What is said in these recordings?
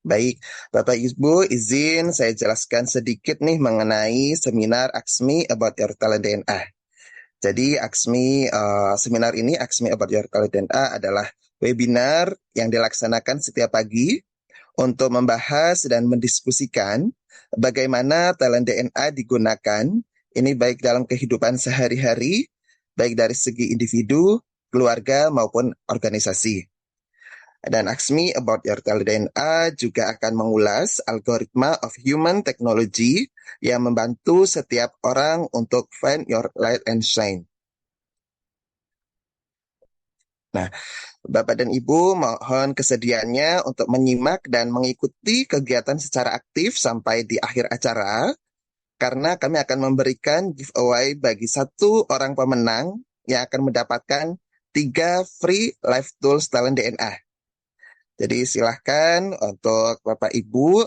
Baik, Bapak Ibu, izin saya jelaskan sedikit nih mengenai seminar Aksmi About Your Talent DNA. Jadi seminar ini Aksmi About Your Talent DNA adalah webinar yang dilaksanakan setiap pagi untuk membahas dan mendiskusikan bagaimana talent DNA digunakan, ini baik dalam kehidupan sehari-hari, baik dari segi individu, keluarga maupun organisasi. Dan Aksmi About Your Talent DNA juga akan mengulas algoritma of human technology yang membantu setiap orang untuk find your light and shine. Nah, Bapak dan Ibu mohon kesediaannya untuk menyimak dan mengikuti kegiatan secara aktif sampai di akhir acara, karena kami akan memberikan giveaway bagi satu orang pemenang yang akan mendapatkan 3 free life tools talent DNA. Jadi silahkan untuk Bapak Ibu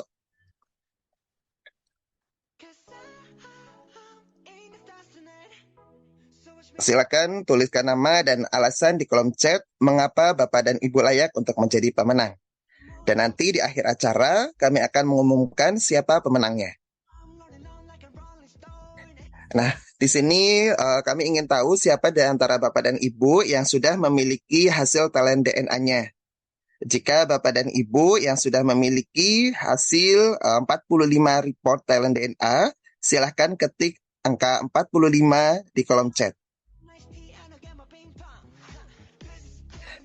silakan tuliskan nama dan alasan di kolom chat mengapa Bapak dan Ibu layak untuk menjadi pemenang. Dan nanti di akhir acara kami akan mengumumkan siapa pemenangnya. Nah, di sini kami ingin tahu siapa di antara Bapak dan Ibu yang sudah memiliki hasil talent DNA-nya. Jika Bapak dan Ibu yang sudah memiliki hasil 45 report talent DNA, silahkan ketik angka 45 di kolom chat.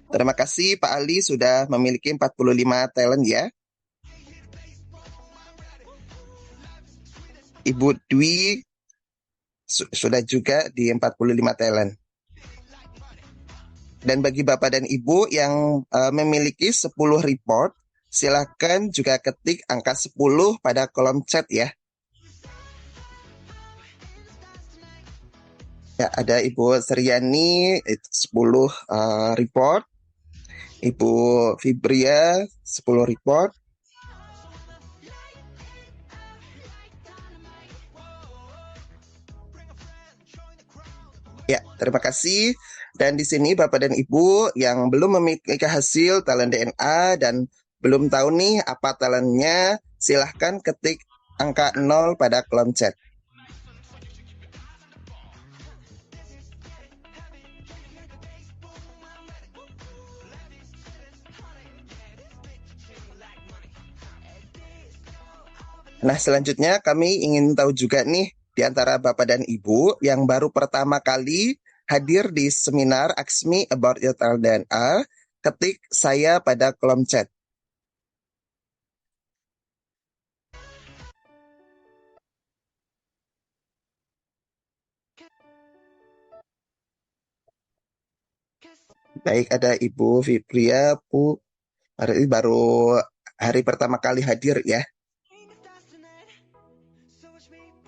Terima kasih Pak Ali sudah memiliki 45 talent ya. Ibu Dwi sudah juga di 45 talent. Dan bagi Bapak dan Ibu yang memiliki 10 report, silakan juga ketik angka 10 pada kolom chat ya. Ya, ada Ibu Seriani 10 report, Ibu Fibria 10 report. Ya, terima kasih. Dan di sini Bapak dan Ibu yang belum memiliki hasil talent DNA dan belum tahu nih apa talentnya, silahkan ketik angka 0 pada kolom chat. Nah, selanjutnya kami ingin tahu juga nih di antara Bapak dan Ibu yang baru pertama kali hadir di seminar Aksmi About Your Talent DNA, ketik saya pada kolom chat. Baik, ada Ibu Fibria, baru hari pertama kali hadir ya.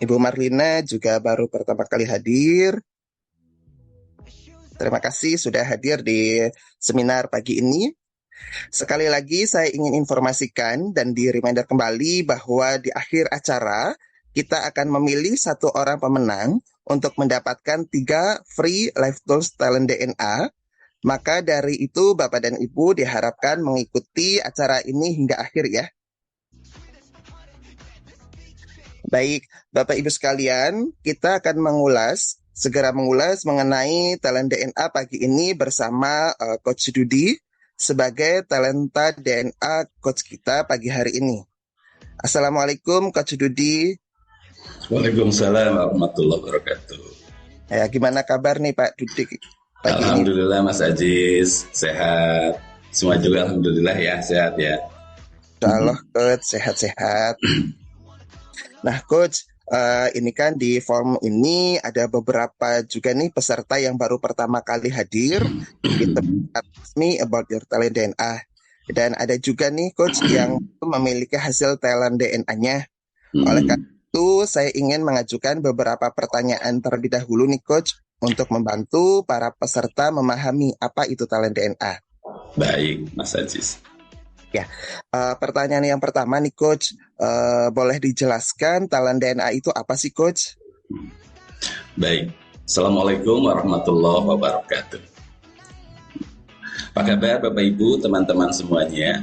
Ibu Marlina juga baru pertama kali hadir. Terima kasih sudah hadir di seminar pagi ini. Sekali lagi saya ingin informasikan dan di reminder kembali bahwa di akhir acara kita akan memilih satu orang pemenang untuk mendapatkan 3 free life tools talent DNA. Maka dari itu Bapak dan Ibu diharapkan mengikuti acara ini hingga akhir ya. Baik, Bapak Ibu sekalian, kita akan segera mengulas mengenai talent DNA pagi ini bersama Coach Dudi sebagai talenta DNA coach kita pagi hari ini. Assalamualaikum Coach Dudi. Waalaikumsalam warahmatullahi wabarakatuh. Ya, gimana kabar nih Pak Dudi pagi Alhamdulillah ini? Mas Aziz, sehat. Semua juga alhamdulillah ya, sehat ya. Insyaallah Coach, sehat-sehat. Nah Coach, ini kan di form ini ada beberapa juga nih peserta yang baru pertama kali hadir di tempat Aksmi About Your Talent DNA. Dan ada juga nih Coach yang memiliki hasil talent DNA-nya. Oleh karena itu, saya ingin mengajukan beberapa pertanyaan terlebih dahulu nih Coach untuk membantu para peserta memahami apa itu talent DNA. Baik, Mas Aziz. Ya, pertanyaan yang pertama nih Coach, boleh dijelaskan talent DNA itu apa sih Coach? Baik, Assalamualaikum warahmatullahi wabarakatuh. Apa kabar Bapak Ibu, teman-teman semuanya?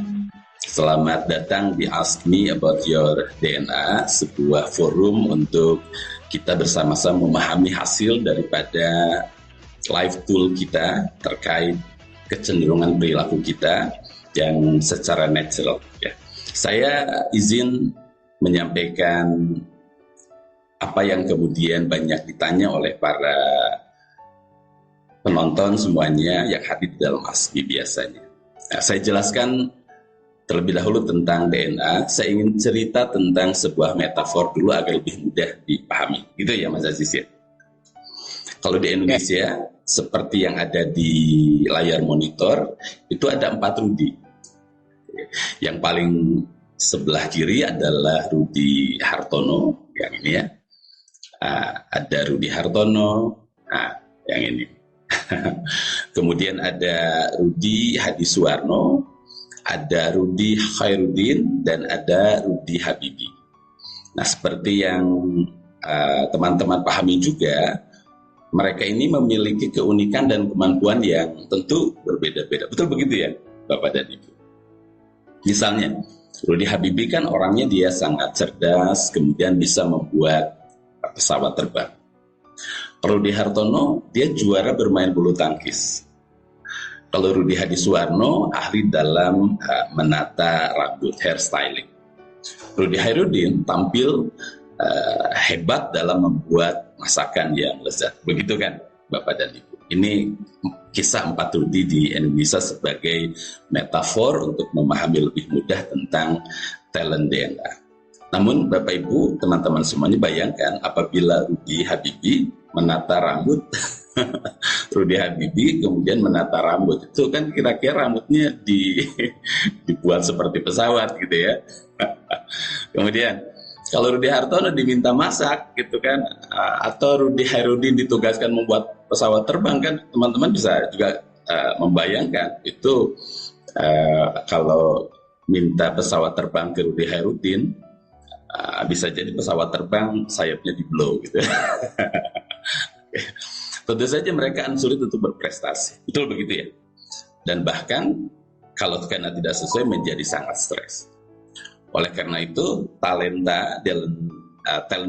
Selamat datang di Ask Me About Your DNA, sebuah forum untuk kita bersama-sama memahami hasil daripada live tool kita terkait kecenderungan perilaku kita yang secara natural. Ya. Saya izin menyampaikan apa yang kemudian banyak ditanya oleh para penonton semuanya yang hadir dalam Ask Me biasanya. Nah, saya jelaskan terlebih dahulu tentang DNA. Saya ingin cerita tentang sebuah metafor dulu agar lebih mudah dipahami. Gitu ya Mas Aziz ya. Kalau di Indonesia, seperti yang ada di layar monitor, itu ada 4 Rudi. Yang paling sebelah kiri adalah Rudi Hartono, yang ini ya. Ada Rudi Hartono, yang ini. Kemudian ada Rudi Hadisuwarno, ada Rudi Khairuddin, dan ada Rudi Habibi. Nah, seperti yang teman-teman pahami juga, mereka ini memiliki keunikan dan kemampuan yang tentu berbeda-beda. Betul begitu ya, Bapak dan Ibu? Misalnya, Rudi Habibi kan orangnya dia sangat cerdas, kemudian bisa membuat pesawat terbang. Rudi Hartono, dia juara bermain bulu tangkis. Kalau Rudi Hadisuwarno, ahli dalam menata rambut, hairstyling. Rudi Khairuddin tampil hebat dalam membuat masakan yang lezat. Begitu kan, Bapak dan Ibu? Ini kisah 4 Rudi di Indonesia sebagai metafor untuk memahami lebih mudah tentang talent DNA. Namun Bapak Ibu, teman-teman semuanya bayangkan apabila Rudi Habibi menata rambut, Rudi Habibi kemudian menata rambut, itu kan kira-kira rambutnya dibuat seperti pesawat gitu ya. Kemudian kalau Rudi Hartono diminta masak gitu kan, atau Rudi Khairuddin ditugaskan membuat pesawat terbang kan, teman-teman bisa juga membayangkan itu kalau minta pesawat terbang ke Rudi Khairuddin, bisa jadi pesawat terbang sayapnya di blow gitu. Tentu saja mereka akan sulit untuk berprestasi. Betul begitu ya? Dan bahkan kalau karena tidak sesuai menjadi sangat stres. Oleh karena itu, talent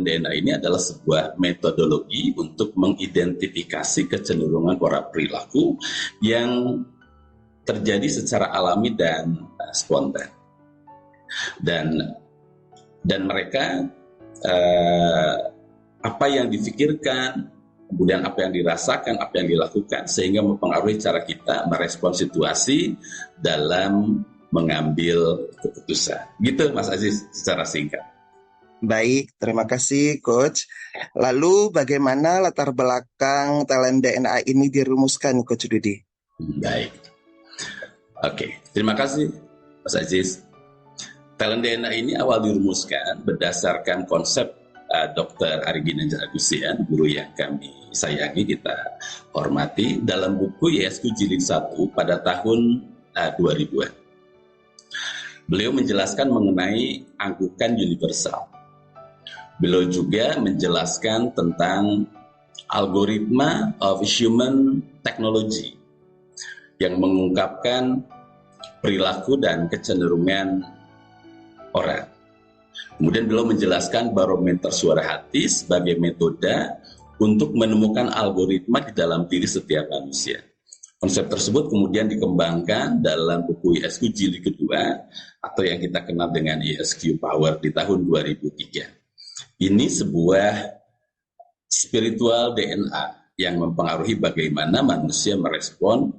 DNA ini adalah sebuah metodologi untuk mengidentifikasi kecenderungan pola perilaku yang terjadi secara alami dan spontan. Dan mereka apa yang difikirkan, kemudian apa yang dirasakan, apa yang dilakukan, sehingga mempengaruhi cara kita merespon situasi dalam mengambil keputusan. Gitu Mas Aziz secara singkat. Baik, terima kasih Coach. Lalu bagaimana latar belakang talent DNA ini dirumuskan Coach Rudi? Baik. Oke, terima kasih Mas Aziz. Talent DNA ini awal dirumuskan berdasarkan konsep Dr. Ari Ginanjar Agustian, guru yang kami sayangi, kita hormati, dalam buku YSQ Jilid 1 pada tahun 2000-an. Beliau menjelaskan mengenai angkukan universal. Beliau juga menjelaskan tentang algoritma of human technology yang mengungkapkan perilaku dan kecenderungan orang. Kemudian beliau menjelaskan barometer suara hati sebagai metode untuk menemukan algoritma di dalam diri setiap manusia. Konsep tersebut kemudian dikembangkan dalam buku ISQ jilid kedua atau yang kita kenal dengan ISQ Power di tahun 2003. Ini sebuah spiritual DNA yang mempengaruhi bagaimana manusia merespon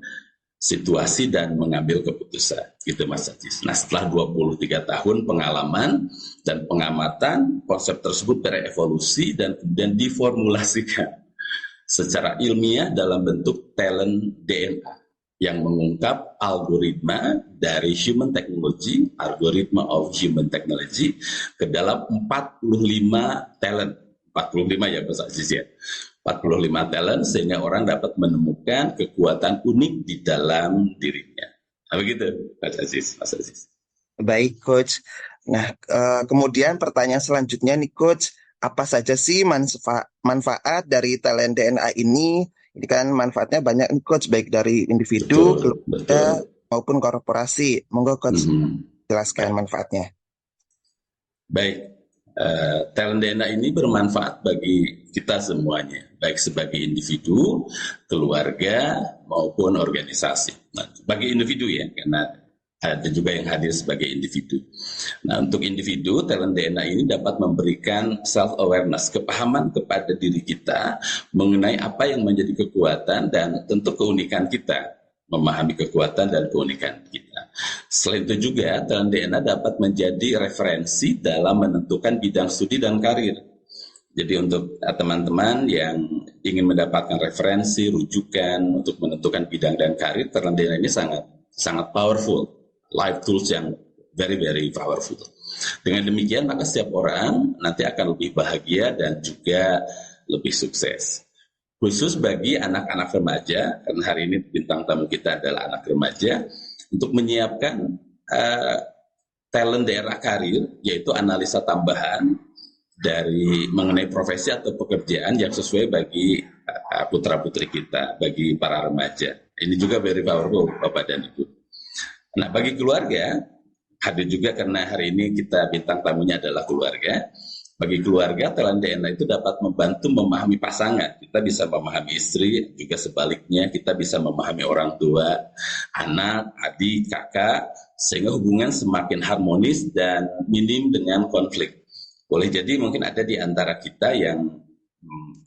situasi dan mengambil keputusan, gitu Mas Aziz. Nah, setelah 23 tahun pengalaman dan pengamatan, konsep tersebut berevolusi dan kemudian diformulasikan secara ilmiah dalam bentuk talent DNA yang mengungkap algoritma dari human technology, algoritma of human technology, ke dalam 45 talent. 45 ya Mas Aziz ya. 45 talent sehingga orang dapat menemukan kekuatan unik di dalam dirinya. Nah, begitu Mas Aziz. Baik Coach. Nah, kemudian pertanyaan selanjutnya nih Coach, apa saja sih manfaat dari talent DNA ini? Ini kan manfaatnya banyak nih Coach, baik dari individu, keluarga maupun korporasi. Monggo Coach. Jelaskan manfaatnya. Baik, talent DNA ini bermanfaat bagi kita semuanya, baik sebagai individu, keluarga, maupun organisasi. Nah, bagi individu ya, karena ada juga yang hadir sebagai individu. Nah, untuk individu, talent DNA ini dapat memberikan self-awareness, kepahaman kepada diri kita mengenai apa yang menjadi kekuatan dan tentu keunikan kita, memahami kekuatan dan keunikan kita. Selain itu juga, talent DNA dapat menjadi referensi dalam menentukan bidang studi dan karir. Jadi untuk teman-teman yang ingin mendapatkan referensi, rujukan untuk menentukan bidang dan karir, talent DNA ini sangat powerful, life tools yang very powerful. Dengan demikian maka setiap orang nanti akan lebih bahagia dan juga lebih sukses. Khusus bagi anak-anak remaja, karena hari ini bintang tamu kita adalah anak remaja, untuk menyiapkan talent daerah karir, yaitu analisa tambahan dari mengenai profesi atau pekerjaan yang sesuai bagi putra-putri kita, bagi para remaja. Ini juga very powerful, Bapak dan Ibu. Nah, bagi keluarga, hadir juga karena hari ini kita bintang tamunya adalah keluarga. Bagi keluarga, talent DNA itu dapat membantu memahami pasangan. Kita bisa memahami istri, juga sebaliknya kita bisa memahami orang tua, anak, adik, kakak, sehingga hubungan semakin harmonis dan minim dengan konflik. Boleh jadi mungkin ada di antara kita yang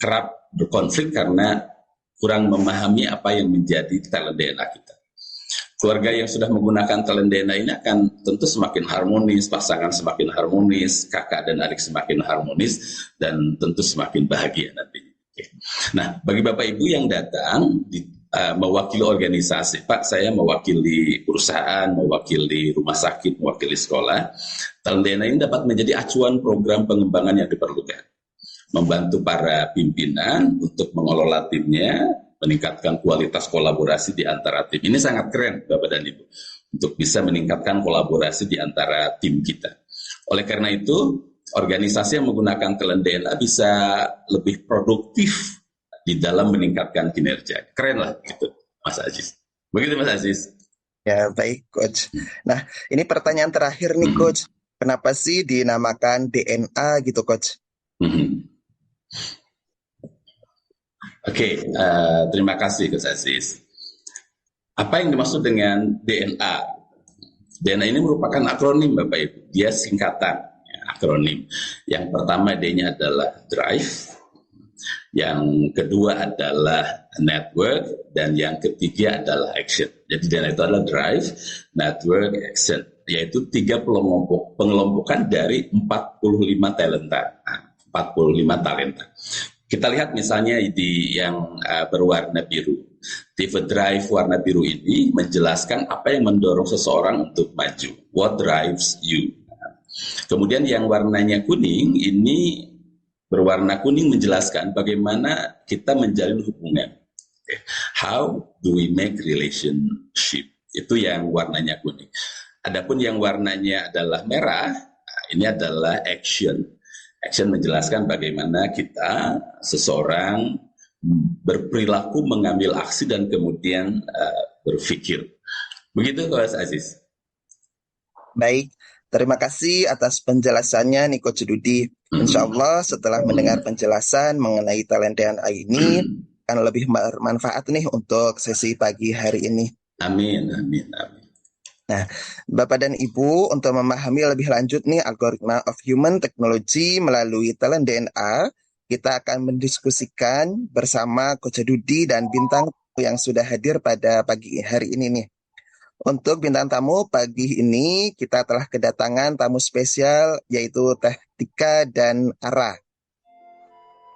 kerap berkonflik karena kurang memahami apa yang menjadi talent DNA kita. Keluarga yang sudah menggunakan talent DNA ini akan tentu semakin harmonis, pasangan semakin harmonis, kakak dan adik semakin harmonis, dan tentu semakin bahagia nantinya. Nah, bagi Bapak Ibu yang datang mewakili organisasi, Pak, saya mewakili perusahaan, mewakili rumah sakit, mewakili sekolah, talent DNA ini dapat menjadi acuan program pengembangan yang diperlukan. Membantu para pimpinan untuk mengelola timnya, meningkatkan kualitas kolaborasi di antara tim. Ini sangat keren, Bapak dan Ibu, untuk bisa meningkatkan kolaborasi di antara tim kita. Oleh karena itu, organisasi yang menggunakan talent DNA bisa lebih produktif di dalam meningkatkan kinerja. Keren lah, gitu, Mas Aziz. Begitu, Mas Aziz. Ya, baik, Coach. Nah, ini pertanyaan terakhir nih, Coach. Kenapa sih dinamakan DNA gitu, Coach? Oke, terima kasih Gus Aziz. Apa yang dimaksud dengan DNA? DNA ini merupakan akronim Bapak Ibu. Dia singkatan ya, akronim. Yang pertama D-nya adalah drive, yang kedua adalah network, dan yang ketiga adalah action. Jadi DNA itu adalah drive, network, action, yaitu 3 pengelompokan dari 45 talenta. 45 talenta. Kita lihat misalnya di yang berwarna biru. Tipe drive warna biru ini menjelaskan apa yang mendorong seseorang untuk maju. What drives you? Kemudian yang warnanya kuning ini berwarna kuning menjelaskan bagaimana kita menjalin hubungan. How do we make relationship? Itu yang warnanya kuning. Adapun yang warnanya adalah merah, ini adalah action. Action menjelaskan bagaimana kita, seseorang berperilaku, mengambil aksi, dan kemudian berpikir. Begitu, Mas Aziz. Baik, terima kasih atas penjelasannya nih, Coach Dudi. Insya Allah setelah mendengar penjelasan mengenai talent DNA ini, akan lebih bermanfaat nih untuk sesi pagi hari ini. Amin, amin, amin. Nah, Bapak dan Ibu, untuk memahami lebih lanjut nih algoritma of human technology melalui talent DNA, kita akan mendiskusikan bersama Coach Dudi dan bintang yang sudah hadir pada pagi hari ini nih. Untuk bintang tamu pagi ini, kita telah kedatangan tamu spesial yaitu Teh Tika dan Ara.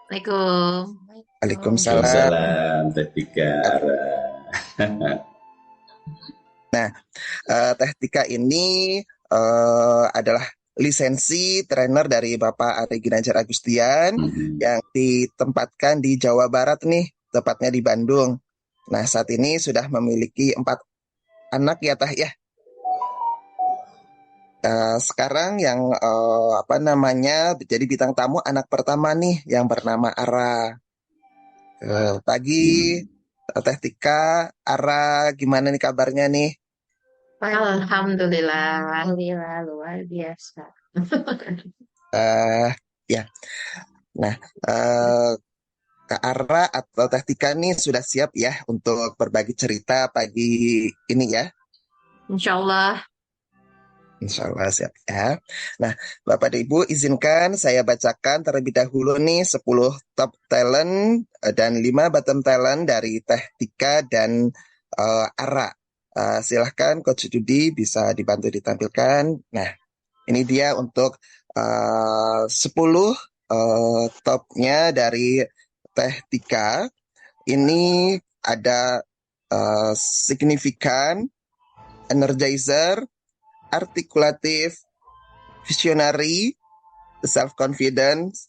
Waalaikumsalam. Waalaikumsalam, Teh Tika, Ara. Nah, Teh Tika ini adalah lisensi trainer dari Bapak Ari Ginanjar Agustian yang ditempatkan di Jawa Barat nih, tepatnya di Bandung. Nah, saat ini sudah memiliki 4 anak ya, Teh ya. Sekarang yang jadi bintang tamu anak pertama nih yang bernama Ara. Pagi, Teh Tika, Ara, gimana nih kabarnya nih? Alhamdulillah, alhamdulillah luar biasa. Eh ya, nah eh Kak Ara atau Teh Tika nih sudah siap ya untuk berbagi cerita pagi ini ya? Insya Allah. Insya Allah siap ya. Nah, Bapak dan Ibu izinkan saya bacakan terlebih dahulu nih 10 top talent dan 5 bottom talent dari Teh Tika dan Ara. Silahkan Coach Dudi bisa dibantu ditampilkan. Nah, ini dia untuk 10 topnya dari Teh Tika. Ini ada signifikan, energizer, artikulatif, visionary, self-confidence,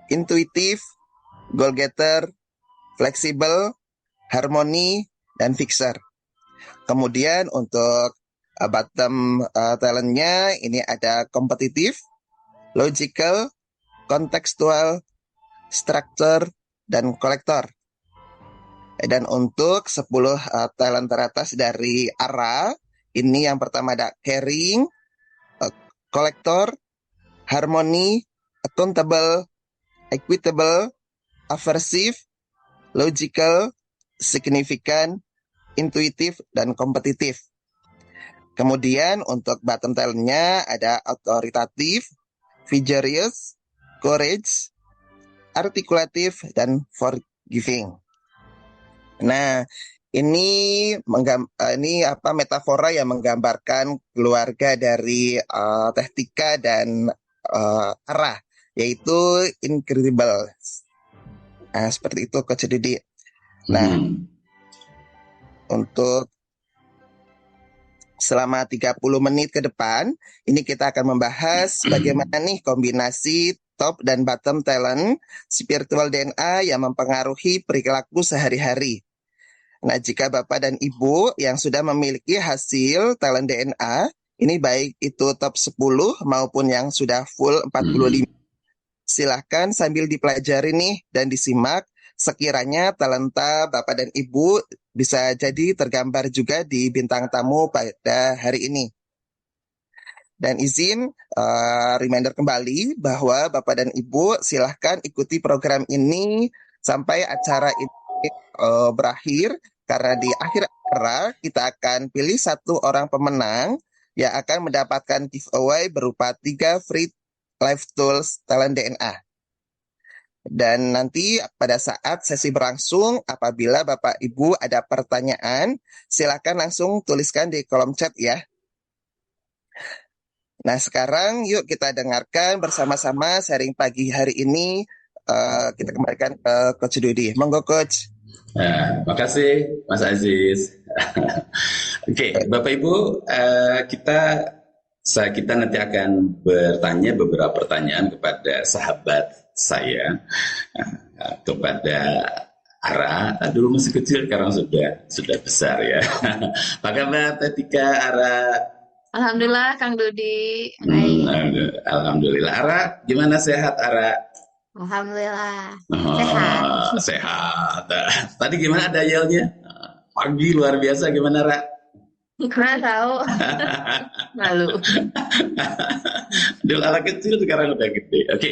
intuitif, goal getter, fleksibel, harmoni, dan fixer. Kemudian untuk bottom talentnya ini ada kompetitif, logical, kontekstual, structure, dan kolektor. Dan untuk 10 talent teratas dari Ara, ini yang pertama ada caring, kolektor, harmoni, accountable, equitable, aversive, logical, signifikan, intuitif, dan kompetitif. Kemudian untuk bottom talentnya ada autoritatif, vigorous, courage, artikulatif, dan forgiving. Nah, ini metafora yang menggambarkan keluarga dari Teh Tika dan Ara, yaitu incredible. Nah, seperti itu Coach Didi. Nah, untuk selama 30 menit ke depan, ini kita akan membahas bagaimana nih kombinasi top dan bottom talent spiritual DNA yang mempengaruhi perilaku sehari-hari. Nah, jika Bapak dan Ibu yang sudah memiliki hasil talent DNA, ini baik itu top 10 maupun yang sudah full 45, silahkan sambil dipelajari nih dan disimak. Sekiranya talenta Bapak dan Ibu bisa jadi tergambar juga di bintang tamu pada hari ini. Dan izin reminder kembali bahwa Bapak dan Ibu silahkan ikuti program ini sampai acara ini berakhir. Karena di akhir acara kita akan pilih satu orang pemenang yang akan mendapatkan giveaway berupa 3 free live tools talent DNA. Dan nanti pada saat sesi berlangsung, apabila Bapak Ibu ada pertanyaan, silakan langsung tuliskan di kolom chat ya. Nah, sekarang yuk kita dengarkan bersama-sama sharing pagi hari ini. Kita kembalikan ke Coach Dudi. Monggo Coach. Makasih Mas Aziz. Oke, Bapak Ibu, kita nanti akan bertanya beberapa pertanyaan kepada sahabat saya, kepada Ara. Dulu masih kecil, sekarang sudah besar ya. Apa kabar Tika, Ara? Alhamdulillah Kang Dudi. Alhamdulillah. Ara, gimana sehat Ara? Alhamdulillah. Sehat. Sehat. Tadi gimana ada yelnya? Pagi luar biasa, gimana Ra? Nggak tahu. Malu. Dulu ala kecil, sekarang udah gede. Oke.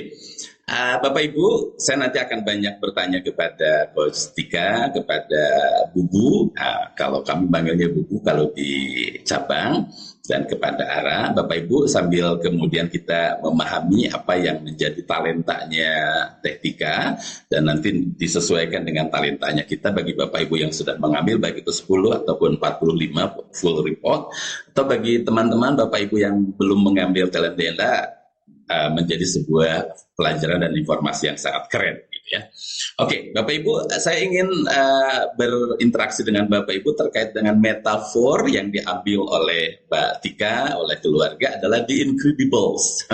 Bapak Ibu, saya nanti akan banyak bertanya kepada Coach Tika, kepada Bubu. Kalau kami panggilnya Bubu kalau di cabang, dan kepada Ara. Bapak Ibu, sambil kemudian kita memahami apa yang menjadi talentanya Teh Tika, dan nanti disesuaikan dengan talentanya kita bagi Bapak Ibu yang sudah mengambil, baik itu 10 ataupun 45 full report, atau bagi teman-teman Bapak Ibu yang belum mengambil talent DNA, menjadi sebuah pelajaran dan informasi yang sangat keren gitu ya. Oke, Bapak Ibu, saya ingin berinteraksi dengan Bapak Ibu terkait dengan metafor yang diambil oleh Mbak Tika, oleh keluarga, adalah The Incredibles.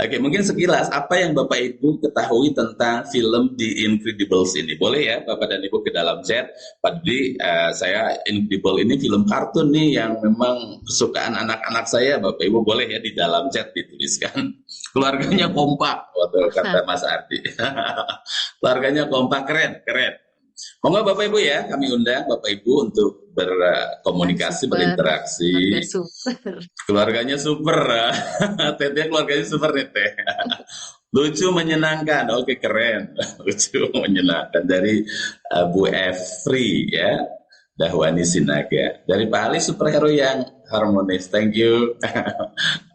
Oke, mungkin sekilas apa yang Bapak Ibu ketahui tentang film The Incredibles ini? Boleh ya Bapak dan Ibu ke dalam chat. Pak Dudi, saya Incredible ini film kartun nih yang memang kesukaan anak-anak saya. Bapak Ibu boleh ya di dalam chat dituliskan. Keluarganya kompak, waktu kata Mas Ardi. Keluarganya kompak, keren. Monggo Bapak Ibu ya, kami undang Bapak Ibu untuk berkomunikasi, Super, berinteraksi. keluarga super. Keluarganya super. Teteh keluarganya super nih Teh. Lucu menyenangkan, oke keren. Lucu menyenangkan dari Bu Efri ya, Dahwani Sinaga. Dari Pak Ali superhero yang harmonis, thank you.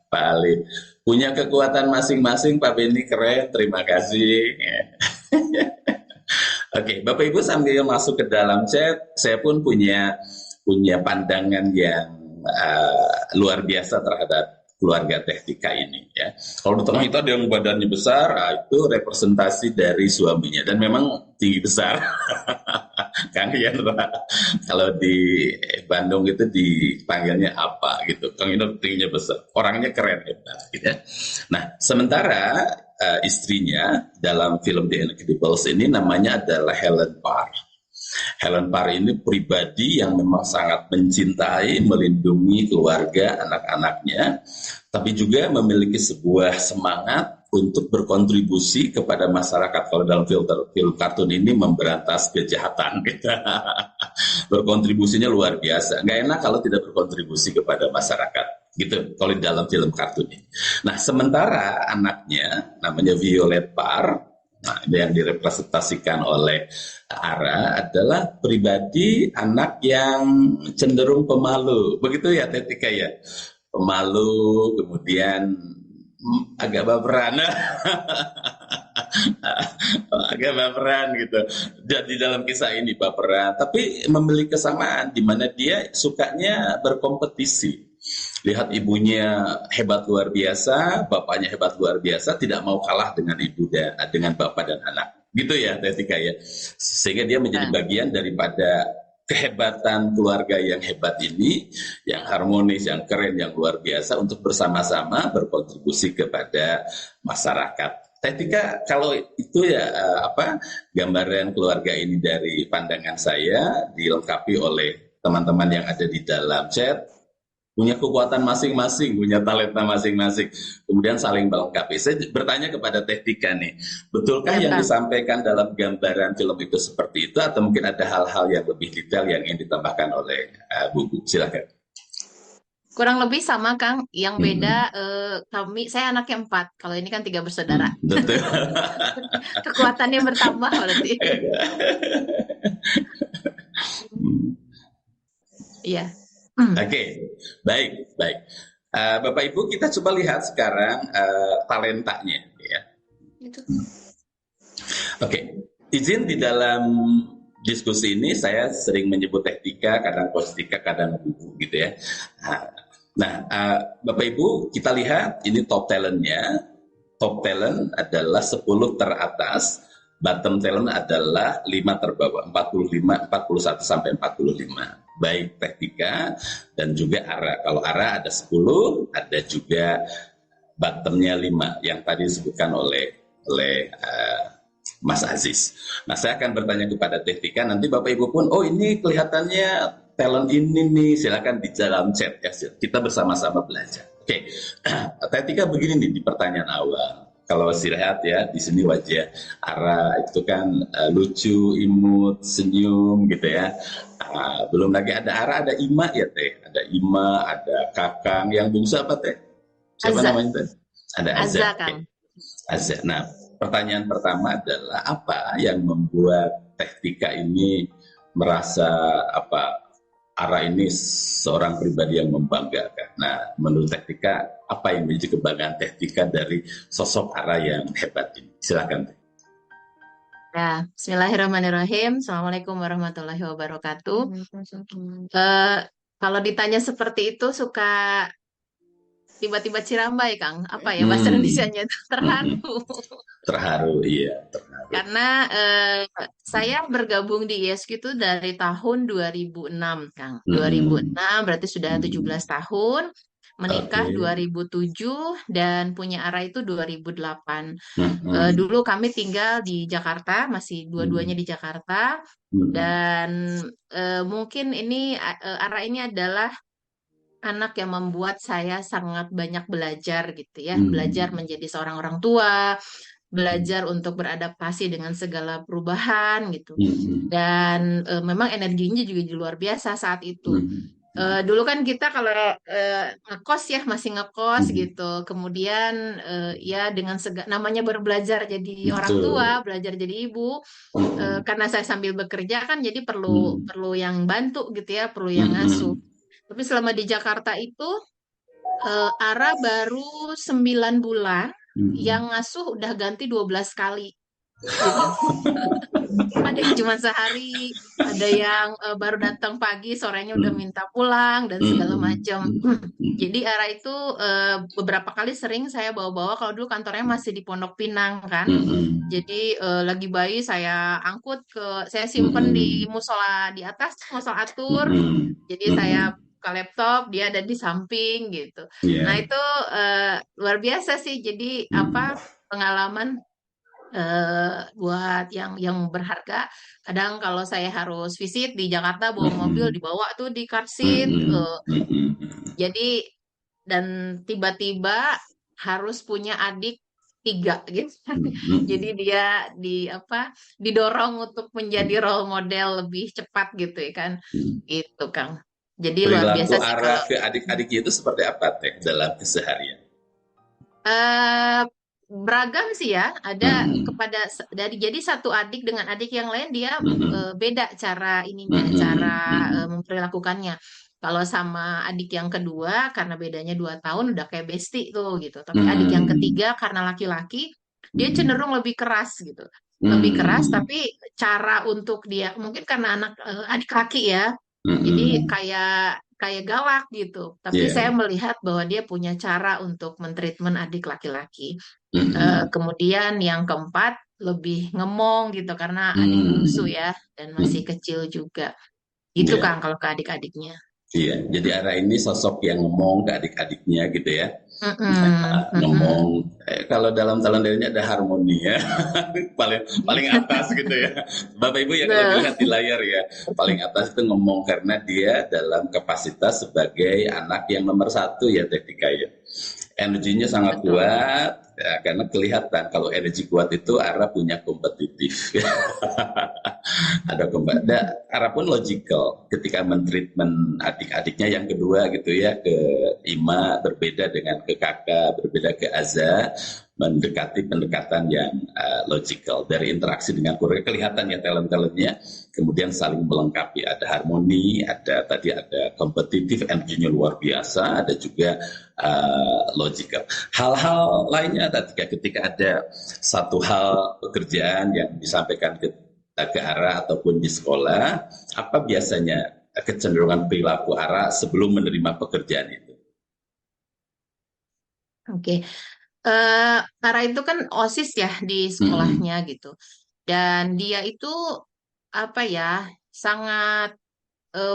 Pak Ali punya kekuatan masing-masing, Pak Beni keren, terima kasih. Oke, Bapak Ibu sambil masuk ke dalam chat, saya pun punya pandangan yang luar biasa terhadap keluarga Teh Tika ini ya. Kalau di tengah itu ada yang badannya besar, itu representasi dari suaminya dan memang tinggi besar. Kang Yandra. Kalau di Bandung itu dipanggilnya apa gitu. Kang Yandra tingginya besar, orangnya keren hebat gitu ya. Nah, sementara istrinya dalam film The Incredibles ini namanya adalah Helen Parr. Helen Parr ini pribadi yang memang sangat mencintai, melindungi keluarga, anak-anaknya, tapi juga memiliki sebuah semangat untuk berkontribusi kepada masyarakat. Kalau dalam film kartun ini memberantas kejahatan, gitu. Berkontribusinya luar biasa. Nggak enak kalau tidak berkontribusi kepada masyarakat, gitu. Kalau di dalam film kartun ini. Nah, sementara anaknya namanya Violet Parr. Nah, yang direpresentasikan oleh Ara adalah pribadi anak yang cenderung pemalu. Begitu ya Tetika ya? Pemalu, kemudian agak baperan. Agak baperan gitu. Di dalam kisah ini baperan, tapi memiliki kesamaan di mana dia sukanya berkompetisi. Lihat ibunya hebat luar biasa, bapaknya hebat luar biasa, tidak mau kalah dengan ibu dan dengan bapak dan anak. Gitu ya, Tetika ya. Sehingga dia menjadi bagian daripada kehebatan keluarga yang hebat ini, yang harmonis, yang keren, yang luar biasa untuk bersama-sama berkontribusi kepada masyarakat. Tetika, kalau itu ya gambaran keluarga ini dari pandangan saya dilengkapi oleh teman-teman yang ada di dalam chat. Punya kekuatan masing-masing, punya talenta masing-masing, kemudian saling melengkapi. Saya bertanya kepada Teh Tika nih, betulkah yang disampaikan dalam gambaran film itu seperti itu, atau mungkin ada hal-hal yang lebih detail yang ingin ditambahkan oleh Bu? Silakan. Kurang lebih sama Kang, yang beda saya anaknya 4, kalau ini kan 3 bersaudara. Betul. Kekuatannya bertambah berarti. Iya. Oke, baik. Bapak Ibu, kita coba lihat sekarang talentanya, ya. Oke, izin di dalam diskusi ini saya sering menyebut Teh Tika, kadang Coach Tika, kadang Bu, gitu ya. Nah, Bapak Ibu, kita lihat ini top talentnya. Top talent adalah 10 teratas. Bottom talent adalah 5 terbawah, 45, 41 sampai 45. Baik Teh Tika dan juga Ara. Kalau Ara ada 10, ada juga bottomnya 5 yang tadi disebutkan oleh Mas Aziz. Nah, saya akan bertanya kepada Teh Tika, nanti Bapak Ibu pun, oh ini kelihatannya talent ini nih, silakan di dalam chat ya. Kita bersama-sama belajar. Oke. Teh Tika begini nih di pertanyaan awal. Kalau lihat ya, di sini wajah Ara itu kan lucu, imut, senyum gitu ya. Belum lagi ada Ara, ada Ima ya Teh. Ada Ima, ada Kakang. Yang bungsu apa Teh? Siapa namanya Teh? Ada Azza. Okay. Azza. Nah, pertanyaan pertama adalah apa yang membuat Teh Tika ini merasa Ara ini seorang pribadi yang membanggakan. Nah, menurut Teh Tika, apa yang menjadi kebanggaan Teh Tika dari sosok Ara yang hebat ini? Silakan. Ya, Bismillahirrahmanirrahim. Assalamualaikum warahmatullahi wabarakatuh. Kalau ditanya seperti itu suka tiba-tiba cirambai, Kang. Apa ya bahasa Indonesianya itu? Terharu. Terharu, iya. Terharu. Karena saya bergabung di ISQ itu dari tahun 2006, Kang. 2006 berarti sudah 17 tahun. Menikah 2007 dan punya Ara itu 2008. Dulu kami tinggal di Jakarta, masih dua-duanya di Jakarta. Dan mungkin ini Ara ini adalah anak yang membuat saya sangat banyak belajar gitu ya, belajar menjadi seorang orang tua, belajar untuk beradaptasi dengan segala perubahan gitu. Hmm. Dan memang energinya juga luar biasa saat itu. Dulu kan kita kalau ngekos ya masih ngekos Hmm. gitu. Kemudian ya dengan namanya baru belajar jadi orang tua, Betul. belajar jadi ibu. Hmm. Karena saya sambil bekerja kan jadi perlu Hmm. perlu yang bantu gitu ya, perlu yang ngasuh. Hmm. Tapi selama di Jakarta itu Ara baru 9 bulan, Hmm. yang ngasuh udah ganti 12 kali gitu. Ada yang cuma sehari, ada yang baru datang pagi, sorenya udah Hmm. minta pulang dan segala Hmm. macam. Jadi Ara itu beberapa kali sering saya bawa-bawa kalau dulu kantornya masih di Pondok Pinang kan. Hmm. Jadi lagi bayi saya angkut saya simpen di Hmm. musola di atas, musola atur. Hmm. Jadi saya Hmm. buka laptop, dia ada di samping gitu. Nah Ya. itu luar biasa sih. Jadi apa Hmm. pengalaman buat yang berharga. Kadang kalau saya harus visit di Jakarta bawa mobil Hmm. dibawa tuh di car seat. Hmm. Hmm. Jadi dan tiba-tiba harus punya adik tiga gitu. Hmm. Jadi dia didorong untuk menjadi role model lebih cepat gitu ya kan. Hmm. Itu Kang. Jadi luar Perilaku biasa sih Ara kalau ke adik-adiknya itu seperti apa Teh dalam keseharian? eh beragam sih ya. Ada Hmm. jadi satu adik dengan adik yang lain dia Hmm. beda cara ininya, cara Hmm. Hmm. memperlakukannya. Kalau sama adik yang kedua karena bedanya 2 tahun udah kayak bestie tuh gitu. Tapi adik yang Hmm. ketiga karena laki-laki dia Hmm. cenderung lebih keras gitu. Lebih keras Hmm. tapi cara untuk dia mungkin karena adik laki ya. Jadi Hmm. kayak kayak galak gitu. Tapi saya Ya. melihat bahwa dia punya cara untuk mentreatment adik laki-laki. Hmm. Kemudian yang keempat lebih ngemong gitu karena adik bungsu Hmm. ya dan masih Hmm. kecil juga. Gitu Ya. Kang kalau ke adik-adiknya. Iya, jadi Ara ini sosok yang ngomong ke adik-adiknya gitu ya. Mm-mm, mm-mm. Ngomong kalau dalam talent ada harmoni ya. paling paling atas gitu ya. Bapak Ibu ya kalau Betul. dilihat di layar ya, paling atas itu ngomong karena dia dalam kapasitas sebagai anak yang nomor satu ya Teh Tika ya. Energinya sangat Betul. kuat ya, karena kelihatan kalau energi kuat itu Ara punya kompetitif. Ada kembali. Ara pun logical ketika mentreatment adik-adiknya yang kedua gitu ya, ke Ima berbeda dengan ke kakak, berbeda ke Aza, mendekati pendekatan yang logical dari interaksi dengan keluarga, kelihatan ya talent-talentnya, kemudian saling melengkapi, ada harmoni, ada kompetitif, energinya luar biasa, ada juga logical. Hal-hal lainnya ketika ada satu hal pekerjaan yang disampaikan ke Ara ataupun di sekolah, apa biasanya kecenderungan perilaku Ara sebelum menerima pekerjaan itu? Oke. Tara itu kan OSIS ya di Mm-mm. sekolahnya gitu. Dan dia itu apa ya sangat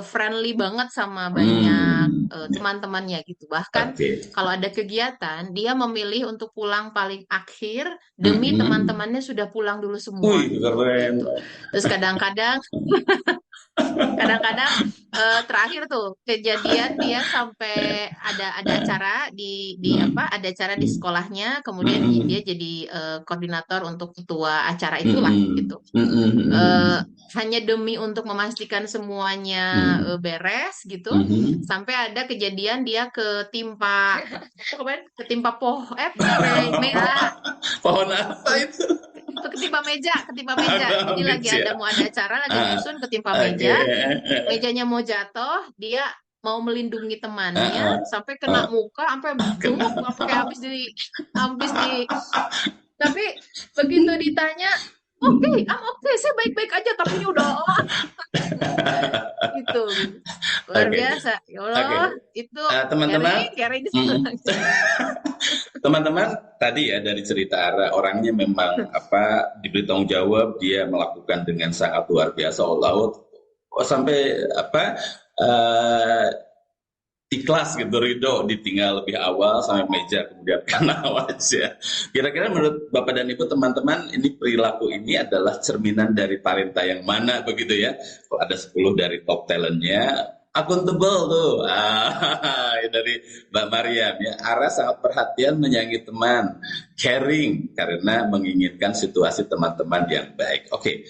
friendly banget sama banyak Hmm. teman-temannya gitu. Bahkan Oke. kalau ada kegiatan, dia memilih untuk pulang paling akhir demi Mm-mm. teman-temannya sudah pulang dulu semua Wih, keren. gitu. Terus kadang-kadang Kadang-kadang terakhir tuh kejadian dia sampai ada acara Mm. ada acara di Mm. sekolahnya, kemudian dia Mm-mm. jadi koordinator untuk ketua acara itulah gitu. Mm-mm. Eh, Mm-mm. hanya demi untuk memastikan semuanya Mm. beres gitu, Mm-mm. sampai ada kejadian dia ketimpa meja, Pohon apa itu? ketimpa meja. Jadi lagi Meja. ada mau ada acara, lagi Ah, nyusun ketimpa oke. meja, mejanya mau jatuh, dia mau melindungi temannya Ah, sampai kena ah, muka, sampai kena. bengok, apa kayak habis di. Tapi begitu ditanya, oke, I'm okay, saya baik-baik aja, tapi ini udah gitu, gitu. Luar Oke, biasa, ya oke. Allah, itu Teman-teman, kering mm, di teman-teman tadi ya dari cerita Ara, orangnya memang apa diberi tanggung jawab, dia melakukan dengan sangat luar biasa all out, sampai apa eh, ikhlas gitu, ridho ditinggal lebih awal sampai meja kemudian kena wajah. Kira-kira menurut Bapak dan Ibu teman-teman ini perilaku ini adalah cerminan dari talenta yang mana begitu ya? Kalau ada 10 dari top talentnya, Akuntabel tuh. Dari Mbak Mariam ya. Ara sangat perhatian menyayangi teman, caring karena menginginkan situasi teman-teman yang baik. Oke.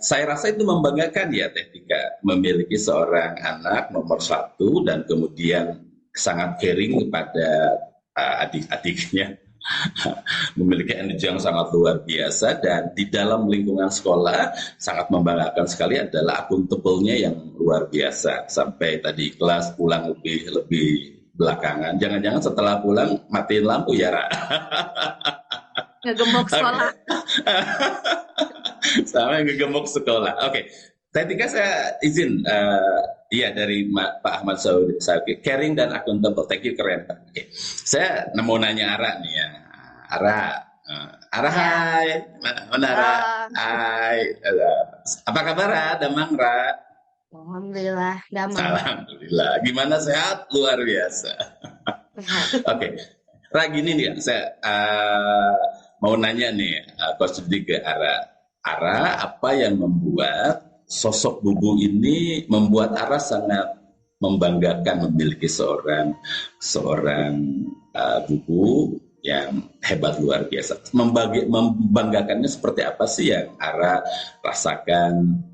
Saya rasa itu membanggakan ya Teh Tika, memiliki seorang anak nomor satu dan kemudian sangat caring kepada adik-adiknya. Memiliki energi yang sangat luar biasa dan di dalam lingkungan sekolah sangat membanggakan sekali adalah akuntabelnya yang luar biasa sampai tadi kelas pulang lebih belakangan. Jangan-jangan setelah pulang matiin lampu ya Ra. Ngegembok sekolah. Sama ngegembok sekolah. Oke. Tadi kan saya izin iya dari Pak Ahmad Saudi, caring dan akuntabel. Thank you, keren Pak. Oke. Saya mau nanya Ara nih ya. Ara Ya. hai. Mana Ara? Hai. Apa kabar Ra? Damang Ra? Alhamdulillah, damai. Alhamdulillah. Gimana sehat? Luar biasa. Oke. Ra gini nih, saya mau nanya nih, Coach Dik ke Ara. Ara, apa yang membuat sosok Bubu ini membuat Ara sangat membanggakan memiliki seorang Bubu yang hebat luar biasa. Membanggakannya seperti apa sih yang Ara rasakan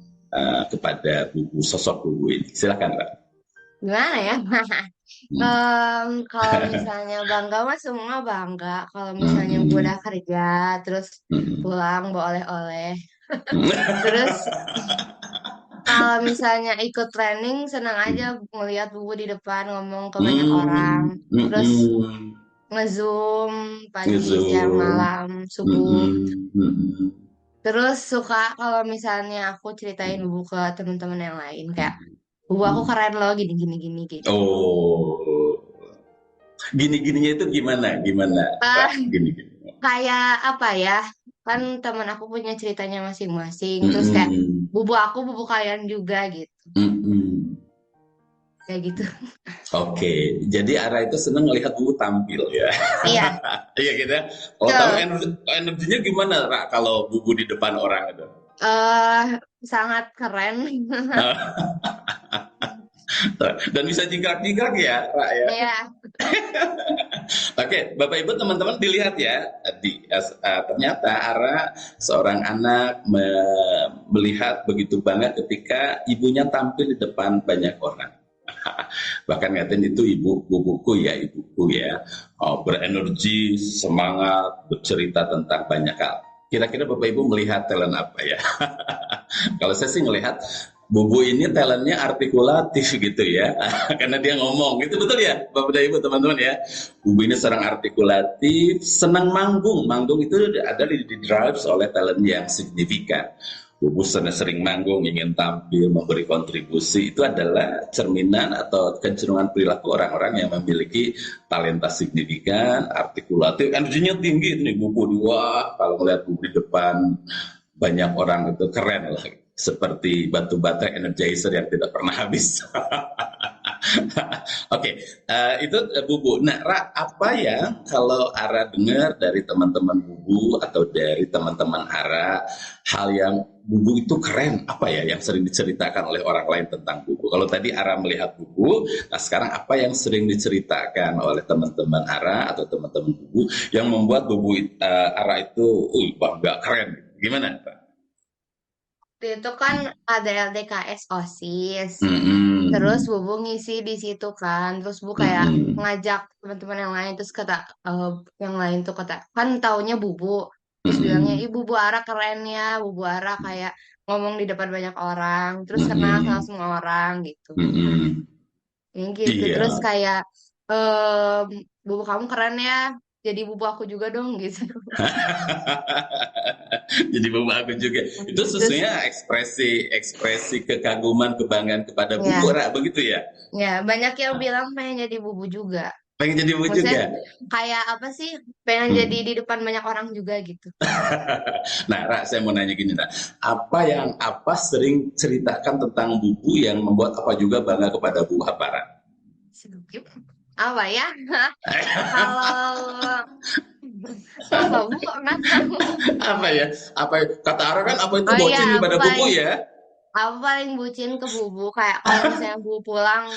kepada Bubu, sosok Bubu ini? Silakan, Ra. Gimana ya? Kalau misalnya bangga mah semua bangga. Kalau misalnya gue udah kerja, terus pulang bawa oleh-oleh. Terus kalau misalnya ikut training, senang aja ngelihat Bubu di depan ngomong ke banyak orang. Terus nge-zoom pagi, siang, malam, subuh. Terus suka kalau misalnya aku ceritain Bubu ke teman-teman yang lain kayak, Bubu aku keren loh gini gitu. Oh, gini-gininya itu gimana? Gini-gini. Kayak apa ya? Kan teman aku punya ceritanya masing-masing. Terus kayak Bubu aku, Bubu kalian juga gitu. Kayak gitu. Oke, jadi Ara itu senang melihat Bubu tampil ya. Iya. Iya gitu ya. Kalau tahu energinya gimana Ra, kalau Bubu di depan orang itu? Sangat keren. Dan bisa jingkrak-jingkrak ya, Ra ya. Iya. Oke, Bapak Ibu teman-teman dilihat ya, ternyata Ara seorang anak melihat begitu banget ketika ibunya tampil di depan banyak orang. Bahkan ngatain itu ibuku ya, berenergi, semangat, bercerita tentang banyak hal. Kira-kira Bapak Ibu melihat talent apa ya? Kalau saya sih melihat Bubu ini talentnya artikulatif gitu ya, karena dia ngomong, itu betul ya Bapak dan Ibu teman-teman ya. Bubu ini seorang artikulatif, senang manggung itu ada di drive oleh talent yang signifikan. Bubu sering manggung, ingin tampil, memberi kontribusi, itu adalah cerminan atau kecenderungan perilaku orang-orang yang memiliki talenta signifikan, artikulatif, energinya tinggi nih Bubu. Wah, kalau melihat Bubu di depan banyak orang itu keren lah. Seperti batu bata energizer yang tidak pernah habis. Oke, itu Bubu. Nah, Ra, apa ya kalau Ara dengar dari teman-teman Bubu atau dari teman-teman Ara, hal yang Bubu itu keren, apa ya yang sering diceritakan oleh orang lain tentang Bubu? Kalau tadi Ara melihat Bubu, nah sekarang apa yang sering diceritakan oleh teman-teman Ara atau teman-teman Bubu yang membuat Bubu Ara itu, bangga, keren. Gimana, Pak? Itu kan ada LDKS OSIS. Terus Bubu ngisi di situ kan. Terus Bu kayak ngajak teman-teman yang lain. Terus kata yang lain tuh kata, kan taunya Bubu. Terus bilangnya, Bubu Ara keren ya. Bubu Ara kayak ngomong di depan banyak orang. Terus kenal sama semua orang gitu. Yang gitu. Iya. Terus kayak Bubu kamu keren ya. Jadi Bubu aku juga dong gitu. Jadi Bubu aku juga. Itu sesungguhnya ekspresi kekaguman, kebanggaan kepada Bubu, Ra, begitu ya? Ya, banyak yang bilang pengen jadi Bubu juga. Pengen jadi Bubu juga? Kayak apa sih? Pengen jadi di depan banyak orang juga gitu. Nah, Ra, saya mau nanya gini, Ra. Apa sering ceritakan tentang Bubu yang membuat apa juga bangga kepada Bubu, apa, Ra? Apa ya? Kalau Bu nggak tahu. Apa ya? Kata Ara kan apa itu bocil pada Bubu ya? Aku paling bucin ke Bubu. Kayak kalau misalnya Bubu pulang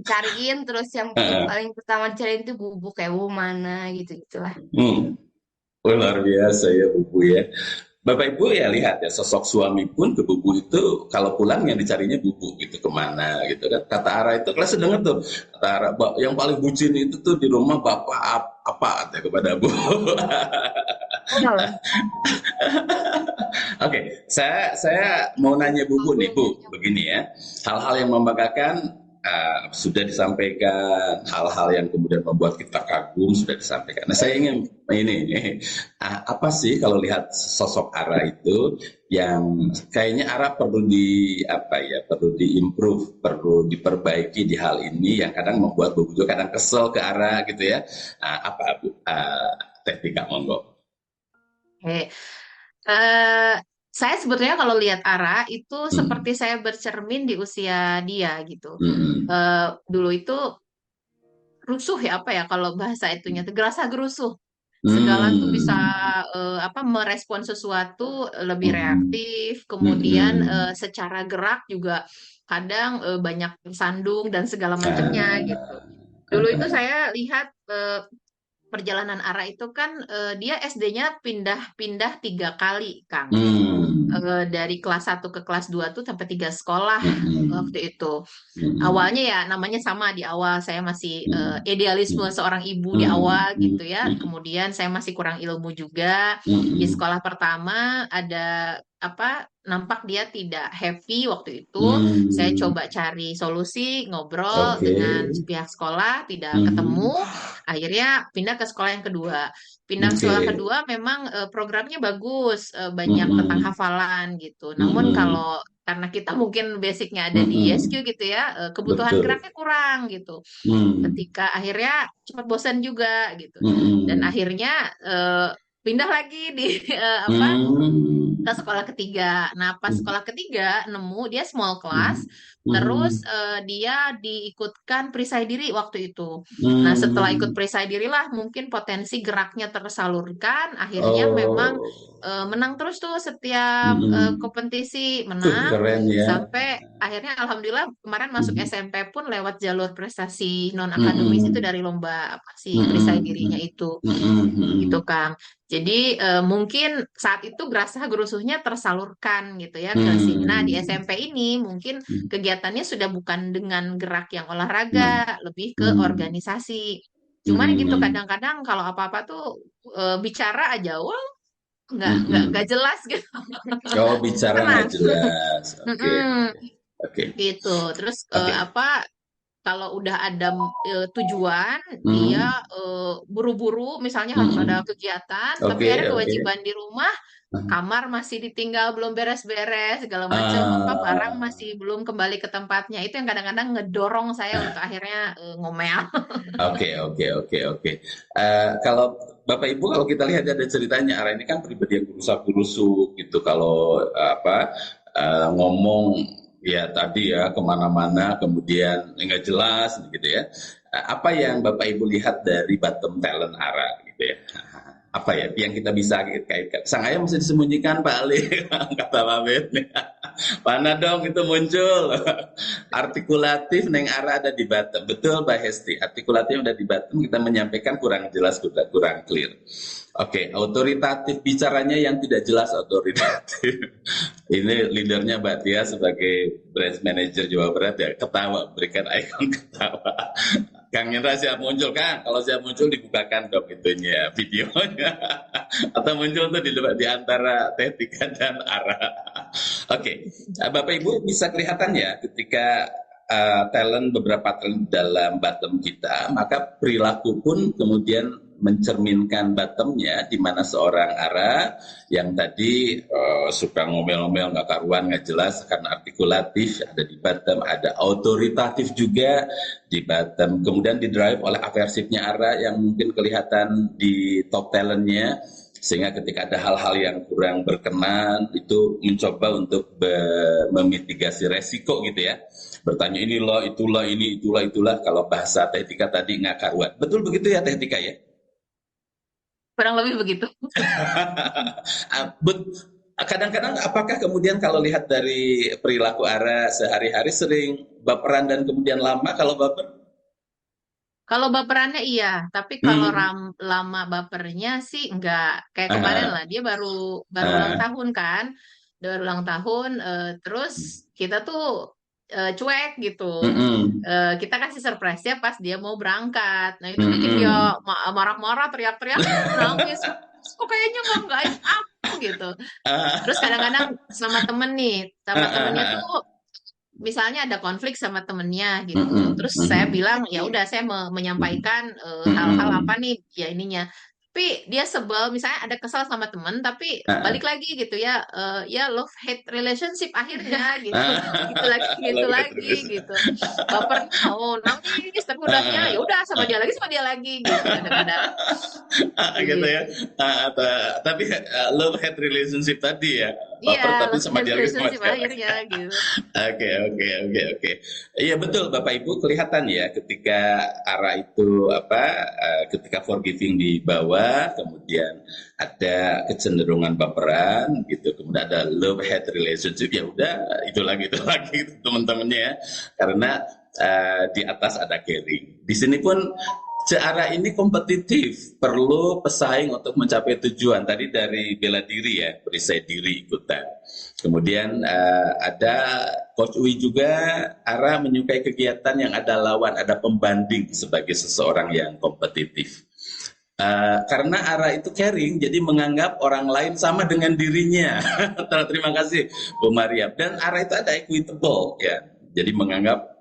cariin, terus yang paling pertama cariin itu Bubu, kayak Bubu mana gitu gitulah. Hmm. Oh, luar biasa ya Bubu ya. Bapak Ibu ya lihat ya sosok suami pun ke Bubu itu kalau pulang yang dicarinya Bubu gitu kemana gitu kan. Kata Ara itu kelas dengar tuh. Kata Ara, yang paling bucin itu tuh di rumah bapak apa kata kepada Bu. Oh, Oke, saya mau nanya aku Bu nih, yang Bu, jadinya begini ya. Hal-hal yang membanggakan sudah disampaikan, hal-hal yang kemudian membuat kita kagum sudah disampaikan. Nah, saya ingin ini, apa sih kalau lihat sosok Ara itu yang kayaknya Ara perlu di apa ya, perlu diimprove, perlu diperbaiki di hal ini yang kadang membuat Bu juga kadang kesel ke Ara gitu ya. Apa Bu? Teh Tika, monggo. Oke. Eh, saya sebetulnya kalau lihat Ara itu Hmm. seperti saya bercermin di usia dia gitu. Hmm. Dulu itu rusuh ya, apa ya kalau bahasa itunya tuh, gerasa gerusuh. Segala tuh bisa Hmm. apa merespon sesuatu lebih Hmm. reaktif, kemudian Hmm. secara gerak juga kadang banyak sandung dan segala macamnya gitu. Dulu itu Ah. saya lihat perjalanan Ara itu kan dia SD-nya pindah-pindah 3 kali, Kang. Hmm. Dari kelas 1 ke kelas 2 tuh sampai 3 sekolah Hmm. waktu itu. Hmm. Awalnya ya namanya sama, di awal saya masih Hmm. idealisme seorang ibu di Hmm. awal gitu ya. Kemudian saya masih kurang ilmu juga. Di Hmm. sekolah pertama ada apa, nampak dia tidak happy waktu itu. Saya Hmm. coba cari solusi, ngobrol Oke. dengan pihak sekolah, tidak Hmm. ketemu. Akhirnya pindah ke sekolah yang kedua. Pindah ke Oke. sekolah kedua memang programnya bagus, banyak tentang Hmm. hafalan gitu. Namun Hmm. kalau karena kita mungkin basicnya ada di Hmm. ISQ gitu ya, kebutuhan Betul. geraknya kurang gitu. Hmm. Ketika akhirnya cepat bosan juga gitu. Dan Hmm. akhirnya eh, pindah lagi di apa, Hmm. ke sekolah ketiga. Nah, pas Hmm. sekolah ketiga nemu dia small class, Hmm. terus Hmm. dia diikutkan perisai diri waktu itu. Nah, setelah ikut Hmm. perisai dirilah mungkin potensi geraknya tersalurkan, akhirnya memang Oh. menang terus tuh setiap Hmm. kompetisi, menang Keren ya. sampai akhirnya alhamdulillah kemarin masuk Hmm. SMP pun lewat jalur prestasi non akademis itu Hmm. dari lomba apa sih perisai Hmm. dirinya itu Hmm. gitu Hmm. Kang. Jadi mungkin saat itu gerasa gerusuhnya tersalurkan gitu ya ke sini. Nah di Hmm. SMP ini mungkin kegiatannya sudah bukan dengan gerak yang Hmm. olahraga, lebih ke Hmm. organisasi. Cuman gitu Hmm. kadang-kadang kalau apa-apa tuh bicara aja, wah nggak Hmm. jelas gitu. Oh, bicara nggak Keras. jelas. Oke, Mm-mm, oke, gitu. Terus oke. apa? Kalau udah ada tujuan, dia Hmm. buru-buru, misalnya harus ada Hmm. kegiatan, tapi Oke, ada oke. kewajiban di rumah, kamar masih ditinggal belum beres-beres, segala macam, apa barang Ah, masih belum kembali ke tempatnya. Itu yang kadang-kadang ngedorong saya untuk akhirnya ngomel. oke, oke, oke, oke. Kalau Bapak Ibu, kalau kita lihat ada ceritanya, Ara ini kan pribadi yang berusaha gitu. Kalau apa ngomong ya tadi ya kemana-mana, kemudian nggak jelas gitu ya. Apa yang Bapak Ibu lihat dari bottom talent Ara gitu ya? Apa ya yang kita bisa kaitkan? Sang ayam mesti disembunyikan Pak Ali, kata Pak Ben. Mana dong itu muncul. Artikulatif neng arah ada di Batam. Betul Mbak Hesti. Artikulatif ada di Batam kita menyampaikan kurang jelas, kurang clear. Oke, otoritatif bicaranya yang tidak jelas otoritatif. Ini leadernya Mbak Tia sebagai branch manager Jawa Barat ya ketawa, berikan ikon ketawa. Kang Indra siap muncul kan? Kalau siap muncul dibukakan dong itunya videonya. Atau muncul tuh di antara Tetika dan Ara. Oke, Bapak Ibu bisa kelihatan ya ketika beberapa talent dalam bottom kita, maka perilaku pun kemudian mencerminkan bottomnya di mana seorang Ara yang tadi suka ngomel-ngomel nggak karuan nggak jelas karena artikulatif ada di bottom, ada autoritatif juga di bottom, kemudian didrive oleh aversifnya Ara yang mungkin kelihatan di top talentnya sehingga ketika ada hal-hal yang kurang berkenan itu mencoba untuk memitigasi resiko gitu ya, bertanya inilah itulah ini itulah kalau bahasa Teh Tika tadi nggak karuan, betul begitu ya Teh Tika ya? Kurang lebih begitu. Ah, kadang-kadang apakah kemudian kalau lihat dari perilaku Ara sehari-hari sering baperan dan kemudian lama kalau baper? Kalau baperannya iya, tapi kalau Hmm. lama bapernya sih enggak. Kayak kemarin lah, Ah, dia baru baru ulang ah, tahun kan, baru ulang tahun, terus kita tuh cuek gitu. mm-mm, Kita kasih surprise-nya pas dia mau berangkat. Nah itu bikin dia mm-mm. marah-marah, teriak-teriak, nangis. Kok kayaknya nggak aku gitu. Terus Ah, kadang-kadang sama temen nih, ah, sama temennya ah, tuh ah. misalnya ada konflik sama temennya gitu. Mm-mm, Terus saya mm-mm, bilang ya udah saya mm-mm, menyampaikan hal-hal apa mm-mm. nih ya ininya. Tapi dia sebel misalnya ada kesal sama temen tapi Ah, balik ah. lagi gitu ya ya love hate relationship akhirnya gitu. Gitu Love it, lagi Riz. gitu. Bapernya oh nangis tapi udahnya ya Ah, udah sama ah, dia lagi sama dia lagi gitu kadang-kadang gitu ya. gitu. Tapi love hate relationship tadi ya, Iya, baper tapi love sama hate dia lagi sama relationship dia lagi. akhirnya gitu. Oke, oke, oke, oke. Iya betul, Bapak Ibu kelihatan ya ketika arah itu apa, ketika forgiving di bawah, kemudian ada kecenderungan baperan, gitu, kemudian ada love hate relationship, ya udah itu lagi gitu, teman-temannya ya, karena di atas ada caring. Di sini pun Seara ini kompetitif, perlu pesaing untuk mencapai tujuan. Tadi dari bela diri ya, perisai diri ikutan. Kemudian ada Coach Uwi juga, Ara menyukai kegiatan yang ada lawan, ada pembanding sebagai seseorang yang kompetitif. Karena Ara itu caring, jadi menganggap orang lain sama dengan dirinya. Terima kasih Bu Maria. Dan Ara itu ada equitable ya, jadi menganggap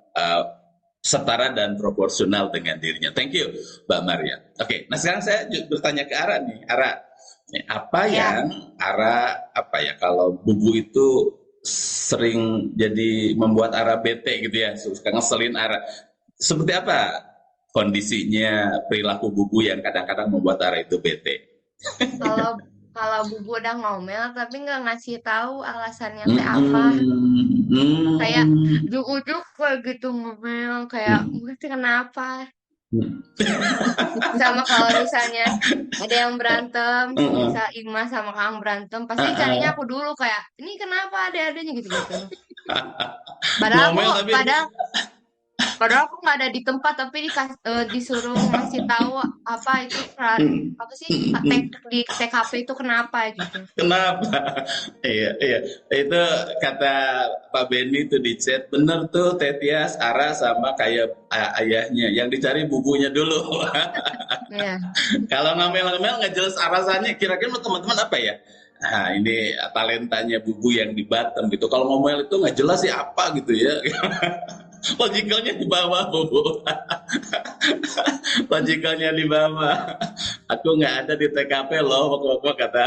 setara dan proporsional dengan dirinya. Thank you, Mbak Maria. Oke, nah sekarang saya bertanya ke Ara nih. Ara, apa Ya, yang Ara apa ya kalau bubu itu sering jadi membuat Ara bete gitu ya, suka ngeselin Ara. Seperti apa kondisinya perilaku bubu yang kadang-kadang membuat Ara itu bete? Kalau kalau Bubu udah ngomel tapi nggak ngasih tahu alasannya teh apa. Mm-mm, Kayak mm, juk-juk kayak gitu ngomel kayak mm, mesti kenapa. mm, Sama kalau misalnya ada yang berantem, mm, misal Ima sama Kang berantem, pasti carinya mm. aku dulu kayak ini kenapa ada-adanya gitu-gitu. Padahal aku Ngomel tapi padahal padahal aku nggak ada di tempat tapi disuruh ngasih tahu apa itu apa sih di TKP itu kenapa gitu. kenapa? Iya, iya. Itu kata Pak Benny itu di chat, bener tuh Tetias, Ara sama kayak ayahnya. Yang dicari bubunya dulu. Ya. Kalau ngamel-ngamel nggak jelas alasannya, kira-kira teman-teman apa ya? Nah, ini talentanya bubu yang di Batam gitu. Kalau ngomel itu nggak jelas sih apa gitu ya. Logikalnya di bawah, bubu. Logikalnya di bawah. Aku nggak ada di TKP loh, pokok-pokok kata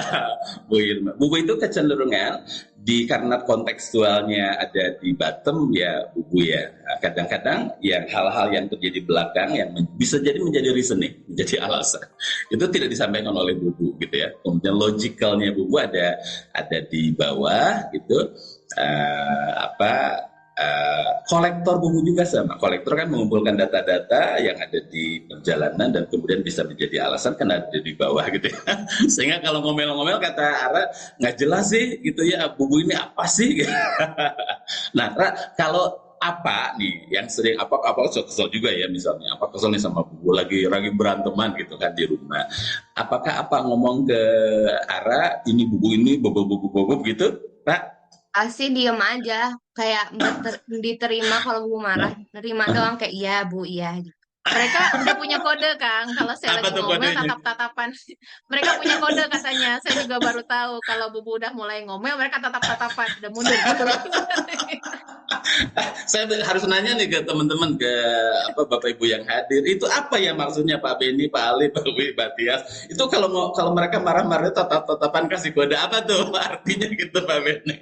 Bu Irma. Bubu itu kecenderungan karena kontekstualnya ada di Batam ya Bubu ya. Kadang-kadang yang hal-hal yang terjadi belakang yang bisa jadi menjadi reasoning, menjadi alasan. Itu tidak disampaikan oleh Bubu gitu ya. Kemudian logikalnya Bubu ada di bawah gitu. Apa kolektor buku juga sama. Kolektor kan mengumpulkan data-data yang ada di perjalanan dan kemudian bisa menjadi alasan karena ada di bawah gitu ya. Sehingga kalau ngomel-ngomel kata Ara nggak jelas sih gitu ya buku ini apa sih? Nah, Ra, kalau apa nih yang sering apa kesel juga ya misalnya apa kesel nih sama buku lagi beranteman gitu kan di rumah. Apakah apa ngomong ke Ara ini buku ini bobo gitu? Ra? Pasti diem aja kayak nggak diterima kalau Bu marah nerima doang kayak iya Bu iya gitu. Mereka udah punya kode, Kang. Kalau saya Apa lagi tuh ngomel, kodenya? tatap-tatapan. Mereka punya kode katanya. Saya juga baru tahu. Kalau Bubu udah mulai ngomel, mereka tatap-tatapan. Udah mundur gitu loh. Saya harus nanya nih ke teman-teman ke apa Bapak Ibu yang hadir. Itu apa ya maksudnya Pak Beni, Pak Ali, Pak Wi, Pak Tias? Itu kalau mereka marah-marah tatap-tatapan kasih kode apa tuh artinya gitu Pak Beni?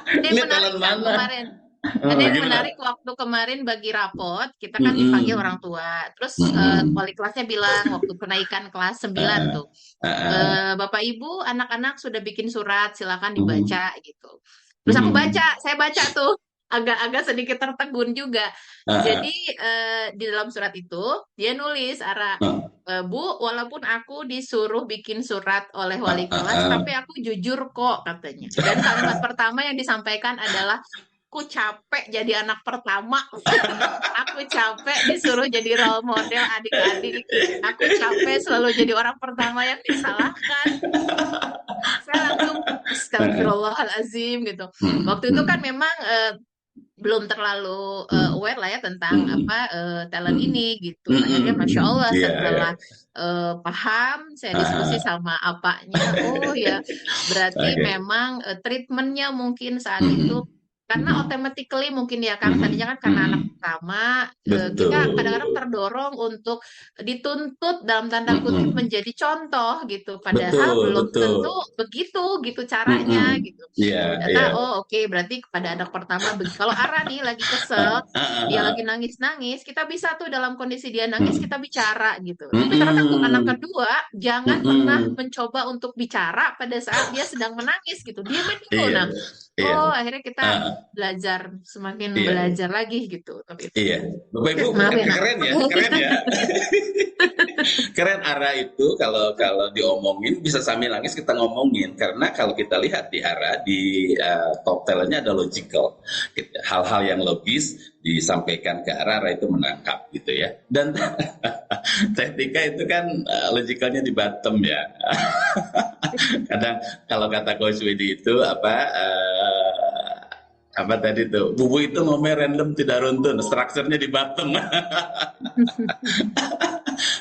Ada yang Ini menarik, talent Kang, mana? kemarin. Oh, Ada yang gimana? menarik waktu kemarin bagi rapot, kita kan dipanggil Mm-mm. orang tua. Terus Mm-mm. wali kelasnya bilang waktu kenaikan kelas 9 Ah, tuh, ah, ah. Bapak Ibu, anak-anak sudah bikin surat, silakan Mm. dibaca gitu. Terus aku Mm. baca, saya baca tuh agak-agak sedikit tertegun juga. Ah, Jadi ah. di dalam surat itu dia nulis, Ara, Ah. Bu, walaupun aku disuruh bikin surat oleh Ah, wali ah, kelas, ah. tapi aku jujur kok katanya. Dan kalimat pertama yang disampaikan adalah, aku capek jadi anak pertama. Aku capek disuruh jadi role model adik-adik. Aku capek selalu jadi orang pertama yang disalahkan. Saya langsung astagfirullahalazim gitu. Waktu itu kan memang belum terlalu aware lah ya tentang talent ini gitu. Akhirnya Masya Allah Iya, iya. setelah paham, saya diskusi Ah, sama apanya. Oh ya, berarti oke. memang treatmentnya mungkin saat itu karena automatically mungkin ya Kang, tadinya kan karena anak pertama kita kadang-kadang Betul. terdorong untuk dituntut dalam tanda kutip Mm-mm. menjadi contoh gitu. Padahal Betul, belum betul. tentu begitu gitu caranya Mm-mm. gitu. Iya, Ternyata, iya. oh oke, berarti kepada anak pertama, kalau Ara nih lagi kesel, Ah, ah, dia ah, lagi ah. nangis-nangis, kita bisa tuh dalam kondisi dia nangis, Mm. kita bicara gitu. Tapi ternyata untuk anak Mm-mm. kedua, jangan pernah Mm-mm. mencoba untuk bicara pada saat dia sedang menangis gitu. Diamin dulu. Iya, Nah, iya. oh akhirnya kita Ah, belajar, semakin iya, belajar lagi gitu. Tapi itu. iya. Bapak Ibu Maaf ya, Nak. keren ya, keren ya. Keren Ara itu kalau kalau diomongin bisa sambil nangis kita ngomongin karena kalau kita lihat di Ara di top talentnya ada logical. Hal-hal yang logis disampaikan ke Ara itu menangkap gitu ya. Dan teknika itu kan logicalnya di bottom ya. Kadang kalau kata Coach Widi itu apa tadi tuh bubu itu ngomel random tidak runtun, strukturnya di bottom.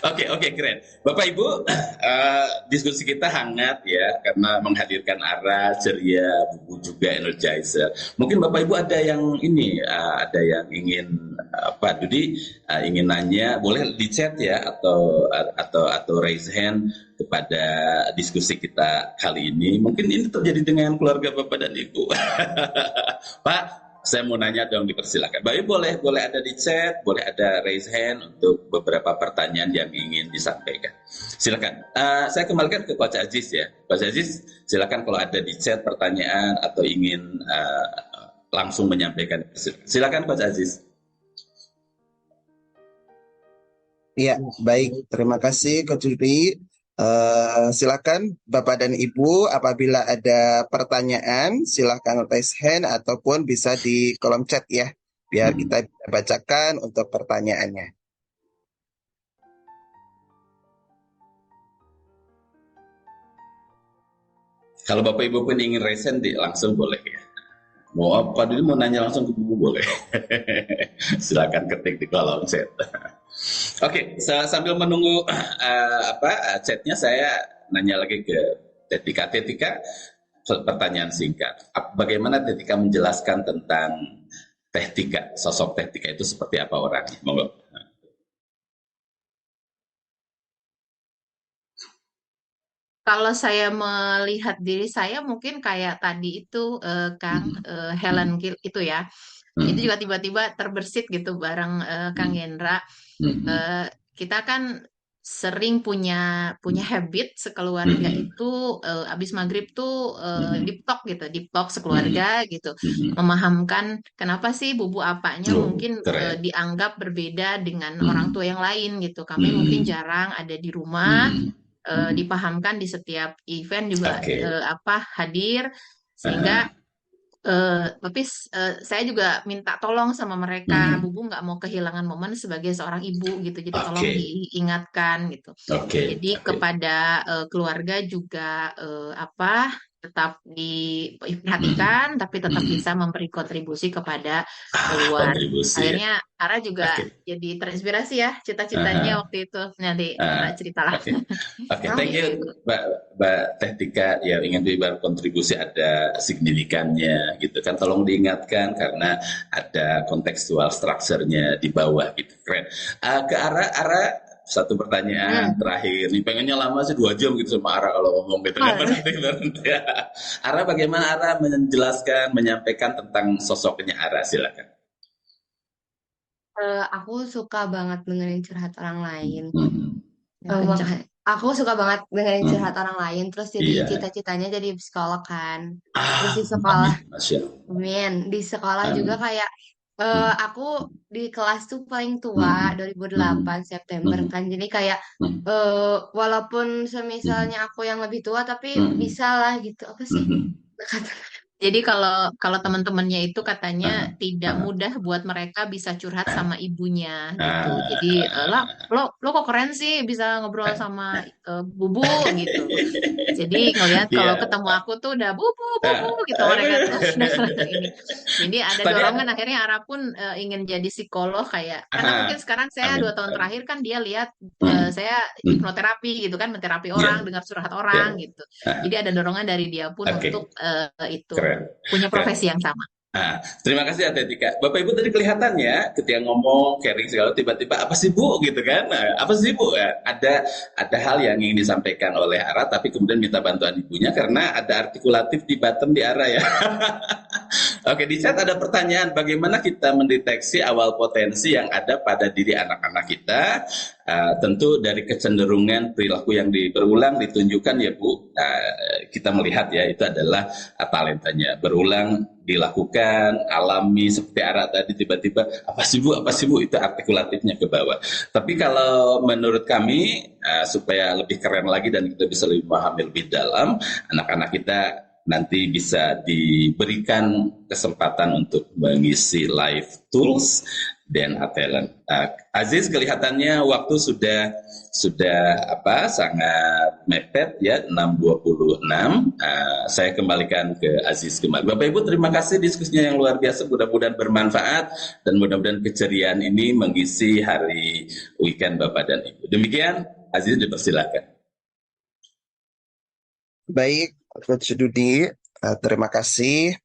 Oke, oke, keren. Bapak Ibu, diskusi kita hangat ya karena menghadirkan Ara, ceria, bubu juga energizer. Mungkin Bapak Ibu ada yang ini, ada yang ingin Pak Dudi ingin nanya, boleh di chat ya atau raise hand kepada diskusi kita kali ini. Mungkin ini terjadi dengan keluarga Bapak dan Ibu. Pak, saya mau nanya dong, dipersilakan. Baik, boleh ada di chat, boleh ada raise hand untuk beberapa pertanyaan yang ingin disampaikan. Silakan. Saya kembalikan ke Coach Aziz ya. Coach Aziz, silakan kalau ada di chat pertanyaan atau ingin langsung menyampaikan. Silakan Coach Aziz. Iya, baik. Terima kasih Coach Rudi. Silakan Bapak dan Ibu apabila ada pertanyaan silakan raise hand ataupun bisa di kolom chat ya biar kita bacakan untuk pertanyaannya. Kalau Bapak Ibu pun ingin raise hand langsung boleh ya. Mau apa dulu mau nanya langsung ke Bubu boleh. Silakan ketik di kolom chat. Oke, sambil menunggu chatnya saya nanya lagi ke Tetika. Tetika, pertanyaan singkat. Bagaimana Tetika menjelaskan tentang Tetika, sosok Tetika itu seperti apa orangnya? Monggo. Kalau saya melihat diri saya mungkin kayak tadi itu Kang Helen itu ya. Itu juga tiba-tiba terbersit gitu bareng Kang Gendra. Kita kan sering punya habit sekeluarga itu abis maghrib tuh deep talk sekeluarga gitu, memahamkan kenapa sih bubu apanya mungkin dianggap berbeda dengan orang tua yang lain gitu. Kami mungkin jarang ada di rumah, dipahamkan di setiap event juga hadir sehingga. Tapi saya juga minta tolong sama mereka, Bubu nggak mau kehilangan momen sebagai seorang ibu gitu, jadi tolong diingatkan gitu. Jadi kepada keluarga juga tetap diperhatikan, tapi tetap bisa memberi kontribusi kepada keluar. Akhirnya Ara juga jadi terinspirasi ya cita-citanya waktu itu. Nanti Ara ceritalah. Oke, thank you Mbak Tetika yang ingin berkontribusi ada signifikannya gitu kan, tolong diingatkan karena ada kontekstual strukturnya di bawah gitu. Keren. Ke Ara satu pertanyaan terakhir nih, pengennya lama sih 2 jam gitu sama Ara kalau ngomong gitu kan. Ara, bagaimana Ara menjelaskan, menyampaikan tentang sosoknya Ara, silakan. Aku suka banget dengerin curhat orang lain. Aku suka banget dengerin curhat orang lain, terus jadi cita-citanya jadi psikolog kan. Terus di sekolah, di sekolah juga kayak Aku di kelas tuh paling tua, Hmm. 2008 September Hmm. kan. Jadi kayak Hmm. walaupun Hmm. semisalnya aku yang lebih tua, tapi Hmm. bisa lah gitu. Apa sih? Hmm. Jadi kalau kalau teman-temannya itu katanya Ah, tidak ah, mudah buat mereka bisa curhat sama ibunya gitu. Jadi lah ah. lo kok keren sih bisa ngobrol sama bubu gitu. Jadi ngelihat Iya. kalau ketemu aku tuh udah bubu bubu Ah, gitu mereka tuh udah ini. Jadi ada Tadi dorongan ada. akhirnya Ara pun ingin jadi psikolog kayak karena mungkin Ah, sekarang saya amin. 2 tahun terakhir kan dia lihat Hmm. saya Hmm. hipnoterapi gitu kan menterapi Iya, orang dengar curhat iya. orang gitu. Ah, Jadi ada dorongan dari dia pun Oke, untuk itu keren, punya keren. profesi yang sama. Terima kasih Atletika. Bapak Ibu tadi kelihatannya ketika ngomong caring segala tiba-tiba apa sih Bu gitu kan? Nah, apa sih Bu? Ada hal yang ingin disampaikan oleh Ara tapi kemudian minta bantuan ibunya karena ada artikulatif di bottom di Ara ya. Oke, di chat ada pertanyaan bagaimana kita mendeteksi awal potensi yang ada pada diri anak-anak kita. Tentu dari kecenderungan perilaku yang berulang ditunjukkan ya Bu. Kita melihat ya itu adalah talentanya berulang dilakukan alami seperti Ara tadi tiba-tiba apa sih Bu itu artikulatifnya ke bawah. Tapi kalau menurut kami supaya lebih keren lagi dan kita bisa lebih memahami lebih dalam anak-anak kita nanti bisa diberikan kesempatan untuk mengisi live tools dan talent. Aziz kelihatannya waktu sudah sangat mepet ya 6.26. Saya kembalikan ke Aziz kembali. Bapak Ibu terima kasih diskusinya yang luar biasa, mudah-mudahan bermanfaat dan mudah-mudahan keceriaan ini mengisi hari weekend Bapak dan Ibu. Demikian Aziz dipersilakan. Baik, Coach Dudi, terima kasih.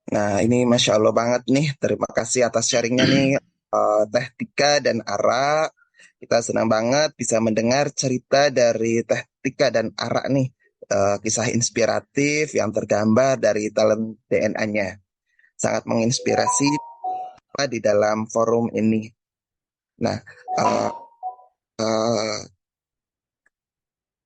Nah, ini Masya Allah banget nih. Terima kasih atas sharingnya nih, Teh Tika dan Ara. Kita senang banget bisa mendengar cerita dari Teh Tika dan Ara nih. Kisah inspiratif yang tergambar dari talent DNA-nya. Sangat menginspirasi di dalam forum ini. Nah, uh, uh,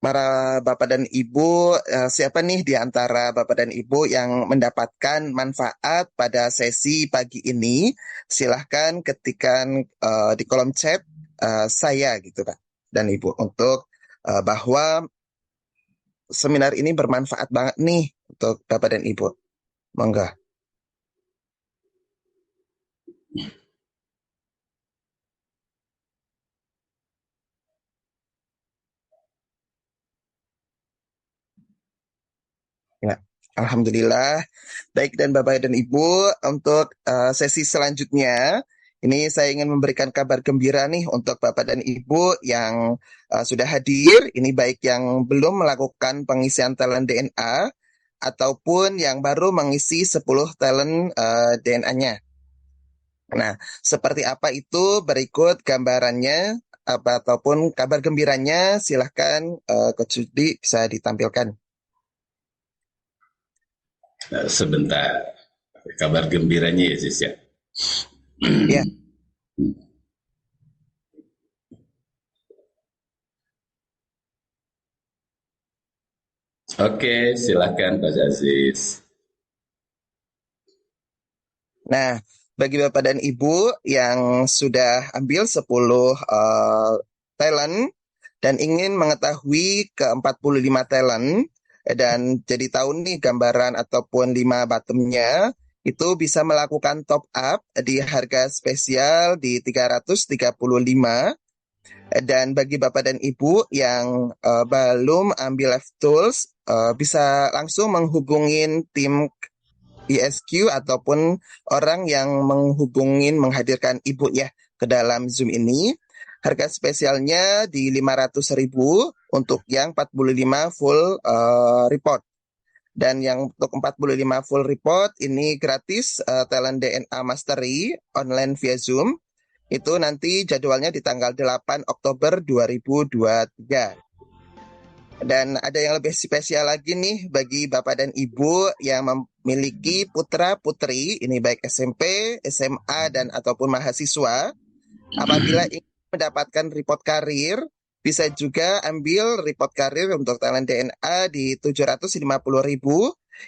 para bapak dan ibu, siapa nih di antara bapak dan ibu yang mendapatkan manfaat pada sesi pagi ini? Silahkan ketikkan di kolom chat saya gitu Pak dan Ibu untuk bahwa seminar ini bermanfaat banget nih untuk bapak dan ibu. Monggo. Ya, Alhamdulillah. Baik dan Bapak dan Ibu, untuk sesi selanjutnya, ini saya ingin memberikan kabar gembira nih untuk Bapak dan Ibu yang sudah hadir. Ini baik yang belum melakukan pengisian talent DNA ataupun yang baru mengisi 10 talent DNA-nya. Nah, seperti apa itu berikut gambarannya ataupun kabar gembiranya, silahkan Coach Judi bisa ditampilkan. Sebentar, kabar gembiranya ya Sis ya. Ya. Oke, silakan Pak Aziz. Nah, bagi Bapak dan Ibu yang sudah ambil 10 talent dan ingin mengetahui ke-45 talent dan jadi tahu nih gambaran ataupun 5 bottomnya, itu bisa melakukan top up di harga spesial di 335. Dan bagi Bapak dan Ibu yang belum ambil live tools, bisa langsung menghubungin tim ISQ ataupun orang yang menghadirkan ibu ya ke dalam Zoom ini. Harga spesialnya di 500.000 untuk yang 45 full report. Dan yang untuk 45 full report ini gratis talent DNA mastery online via Zoom. Itu nanti jadwalnya di tanggal 8 Oktober 2023. Dan ada yang lebih spesial lagi nih bagi Bapak dan Ibu yang memiliki putra-putri, ini baik SMP, SMA, dan ataupun mahasiswa. Apabila ingin mendapatkan report karir, bisa juga ambil report karir untuk talent DNA di 750.000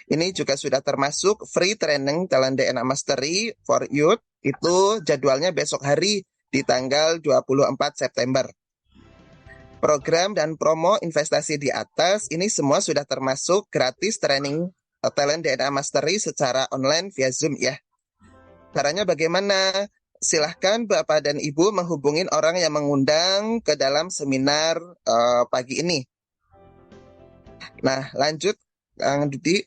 Ini juga sudah termasuk free training talent DNA Mastery for Youth. Itu jadwalnya besok hari di tanggal 24 September. Program dan promo investasi di atas ini semua sudah termasuk gratis training talent DNA Mastery secara online via Zoom ya. Caranya bagaimana? Silahkan Bapak dan Ibu menghubungin orang yang mengundang ke dalam seminar pagi ini. Nah, lanjut Kang Dudi.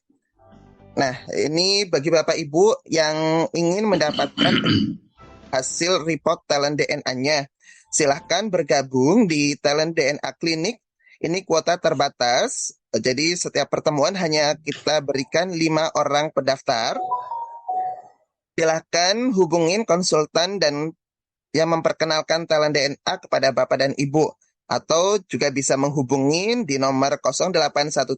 Nah, ini bagi Bapak Ibu yang ingin mendapatkan hasil report talent DNA-nya, silahkan bergabung di Talent DNA Clinic. Ini kuota terbatas, jadi setiap pertemuan hanya kita berikan 5 orang pendaftar. Silahkan hubungin konsultan dan yang memperkenalkan talent DNA kepada Bapak dan Ibu. Atau juga bisa menghubungin di nomor 0813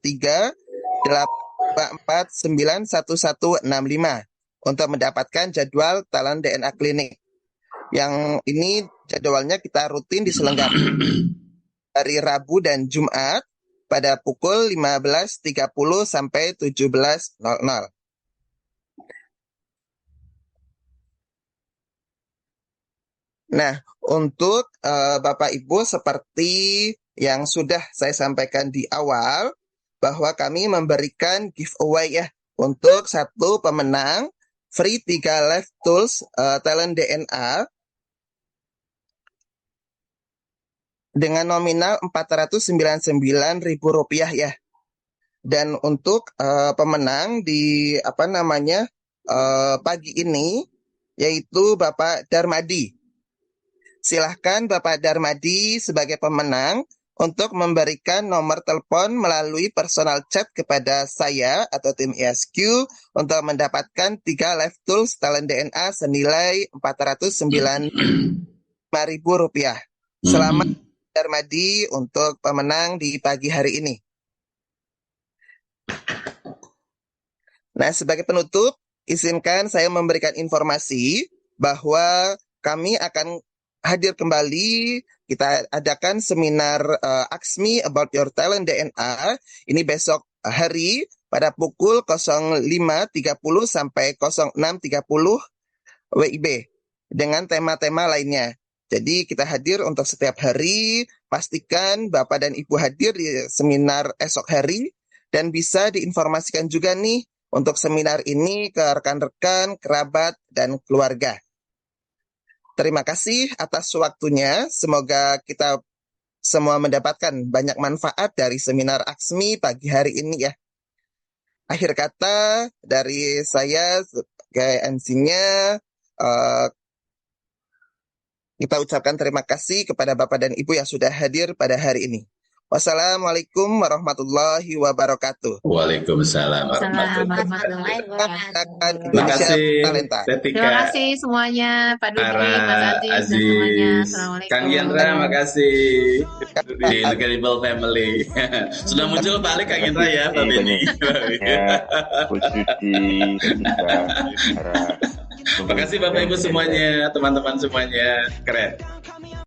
8491165 untuk mendapatkan jadwal talent DNA Clinic. Yang ini jadwalnya kita rutin diselenggarakan hari Rabu dan Jumat pada pukul 15.30 sampai 17.00. Nah, untuk Bapak Ibu seperti yang sudah saya sampaikan di awal, bahwa kami memberikan giveaway ya untuk satu pemenang free 3 live tools talent DNA dengan nominal Rp499.000 ya. Dan untuk pemenang di pagi ini yaitu Bapak Darmadi. Silahkan Bapak Darmadi sebagai pemenang untuk memberikan nomor telepon melalui personal chat kepada saya atau tim ISQ untuk mendapatkan 3 live tools talent DNA senilai Rp495.000. Selamat Darmadi untuk pemenang di pagi hari ini. Nah, sebagai penutup, izinkan saya memberikan informasi bahwa kami akan hadir kembali. Kita adakan seminar Ask Me About Your Talent DNA. Ini besok hari pada pukul 05.30 sampai 06.30 WIB dengan tema-tema lainnya. Jadi kita hadir untuk setiap hari. Pastikan Bapak dan Ibu hadir di seminar esok hari dan bisa diinformasikan juga nih untuk seminar ini ke rekan-rekan, kerabat, dan keluarga. Terima kasih atas waktunya. Semoga kita semua mendapatkan banyak manfaat dari seminar Aksmi pagi hari ini ya. Akhir kata dari saya sebagai MC-nya, kita ucapkan terima kasih kepada Bapak dan Ibu yang sudah hadir pada hari ini. Wassalamualaikum warahmatullahi wabarakatuh. Waalaikumsalam warahmatullahi wabarakatuh. Terima kasih Tetika. Terima kasih semuanya, Pak Dudi, Mas Aziz, dan semuanya. Assalamualaikum. Kang Yandra, makasih di Incredible Family. Sudah muncul balik Kang Yandra ya, Pak Beni. Terima kasih Bapak Ibu semuanya, teman-teman semuanya, keren.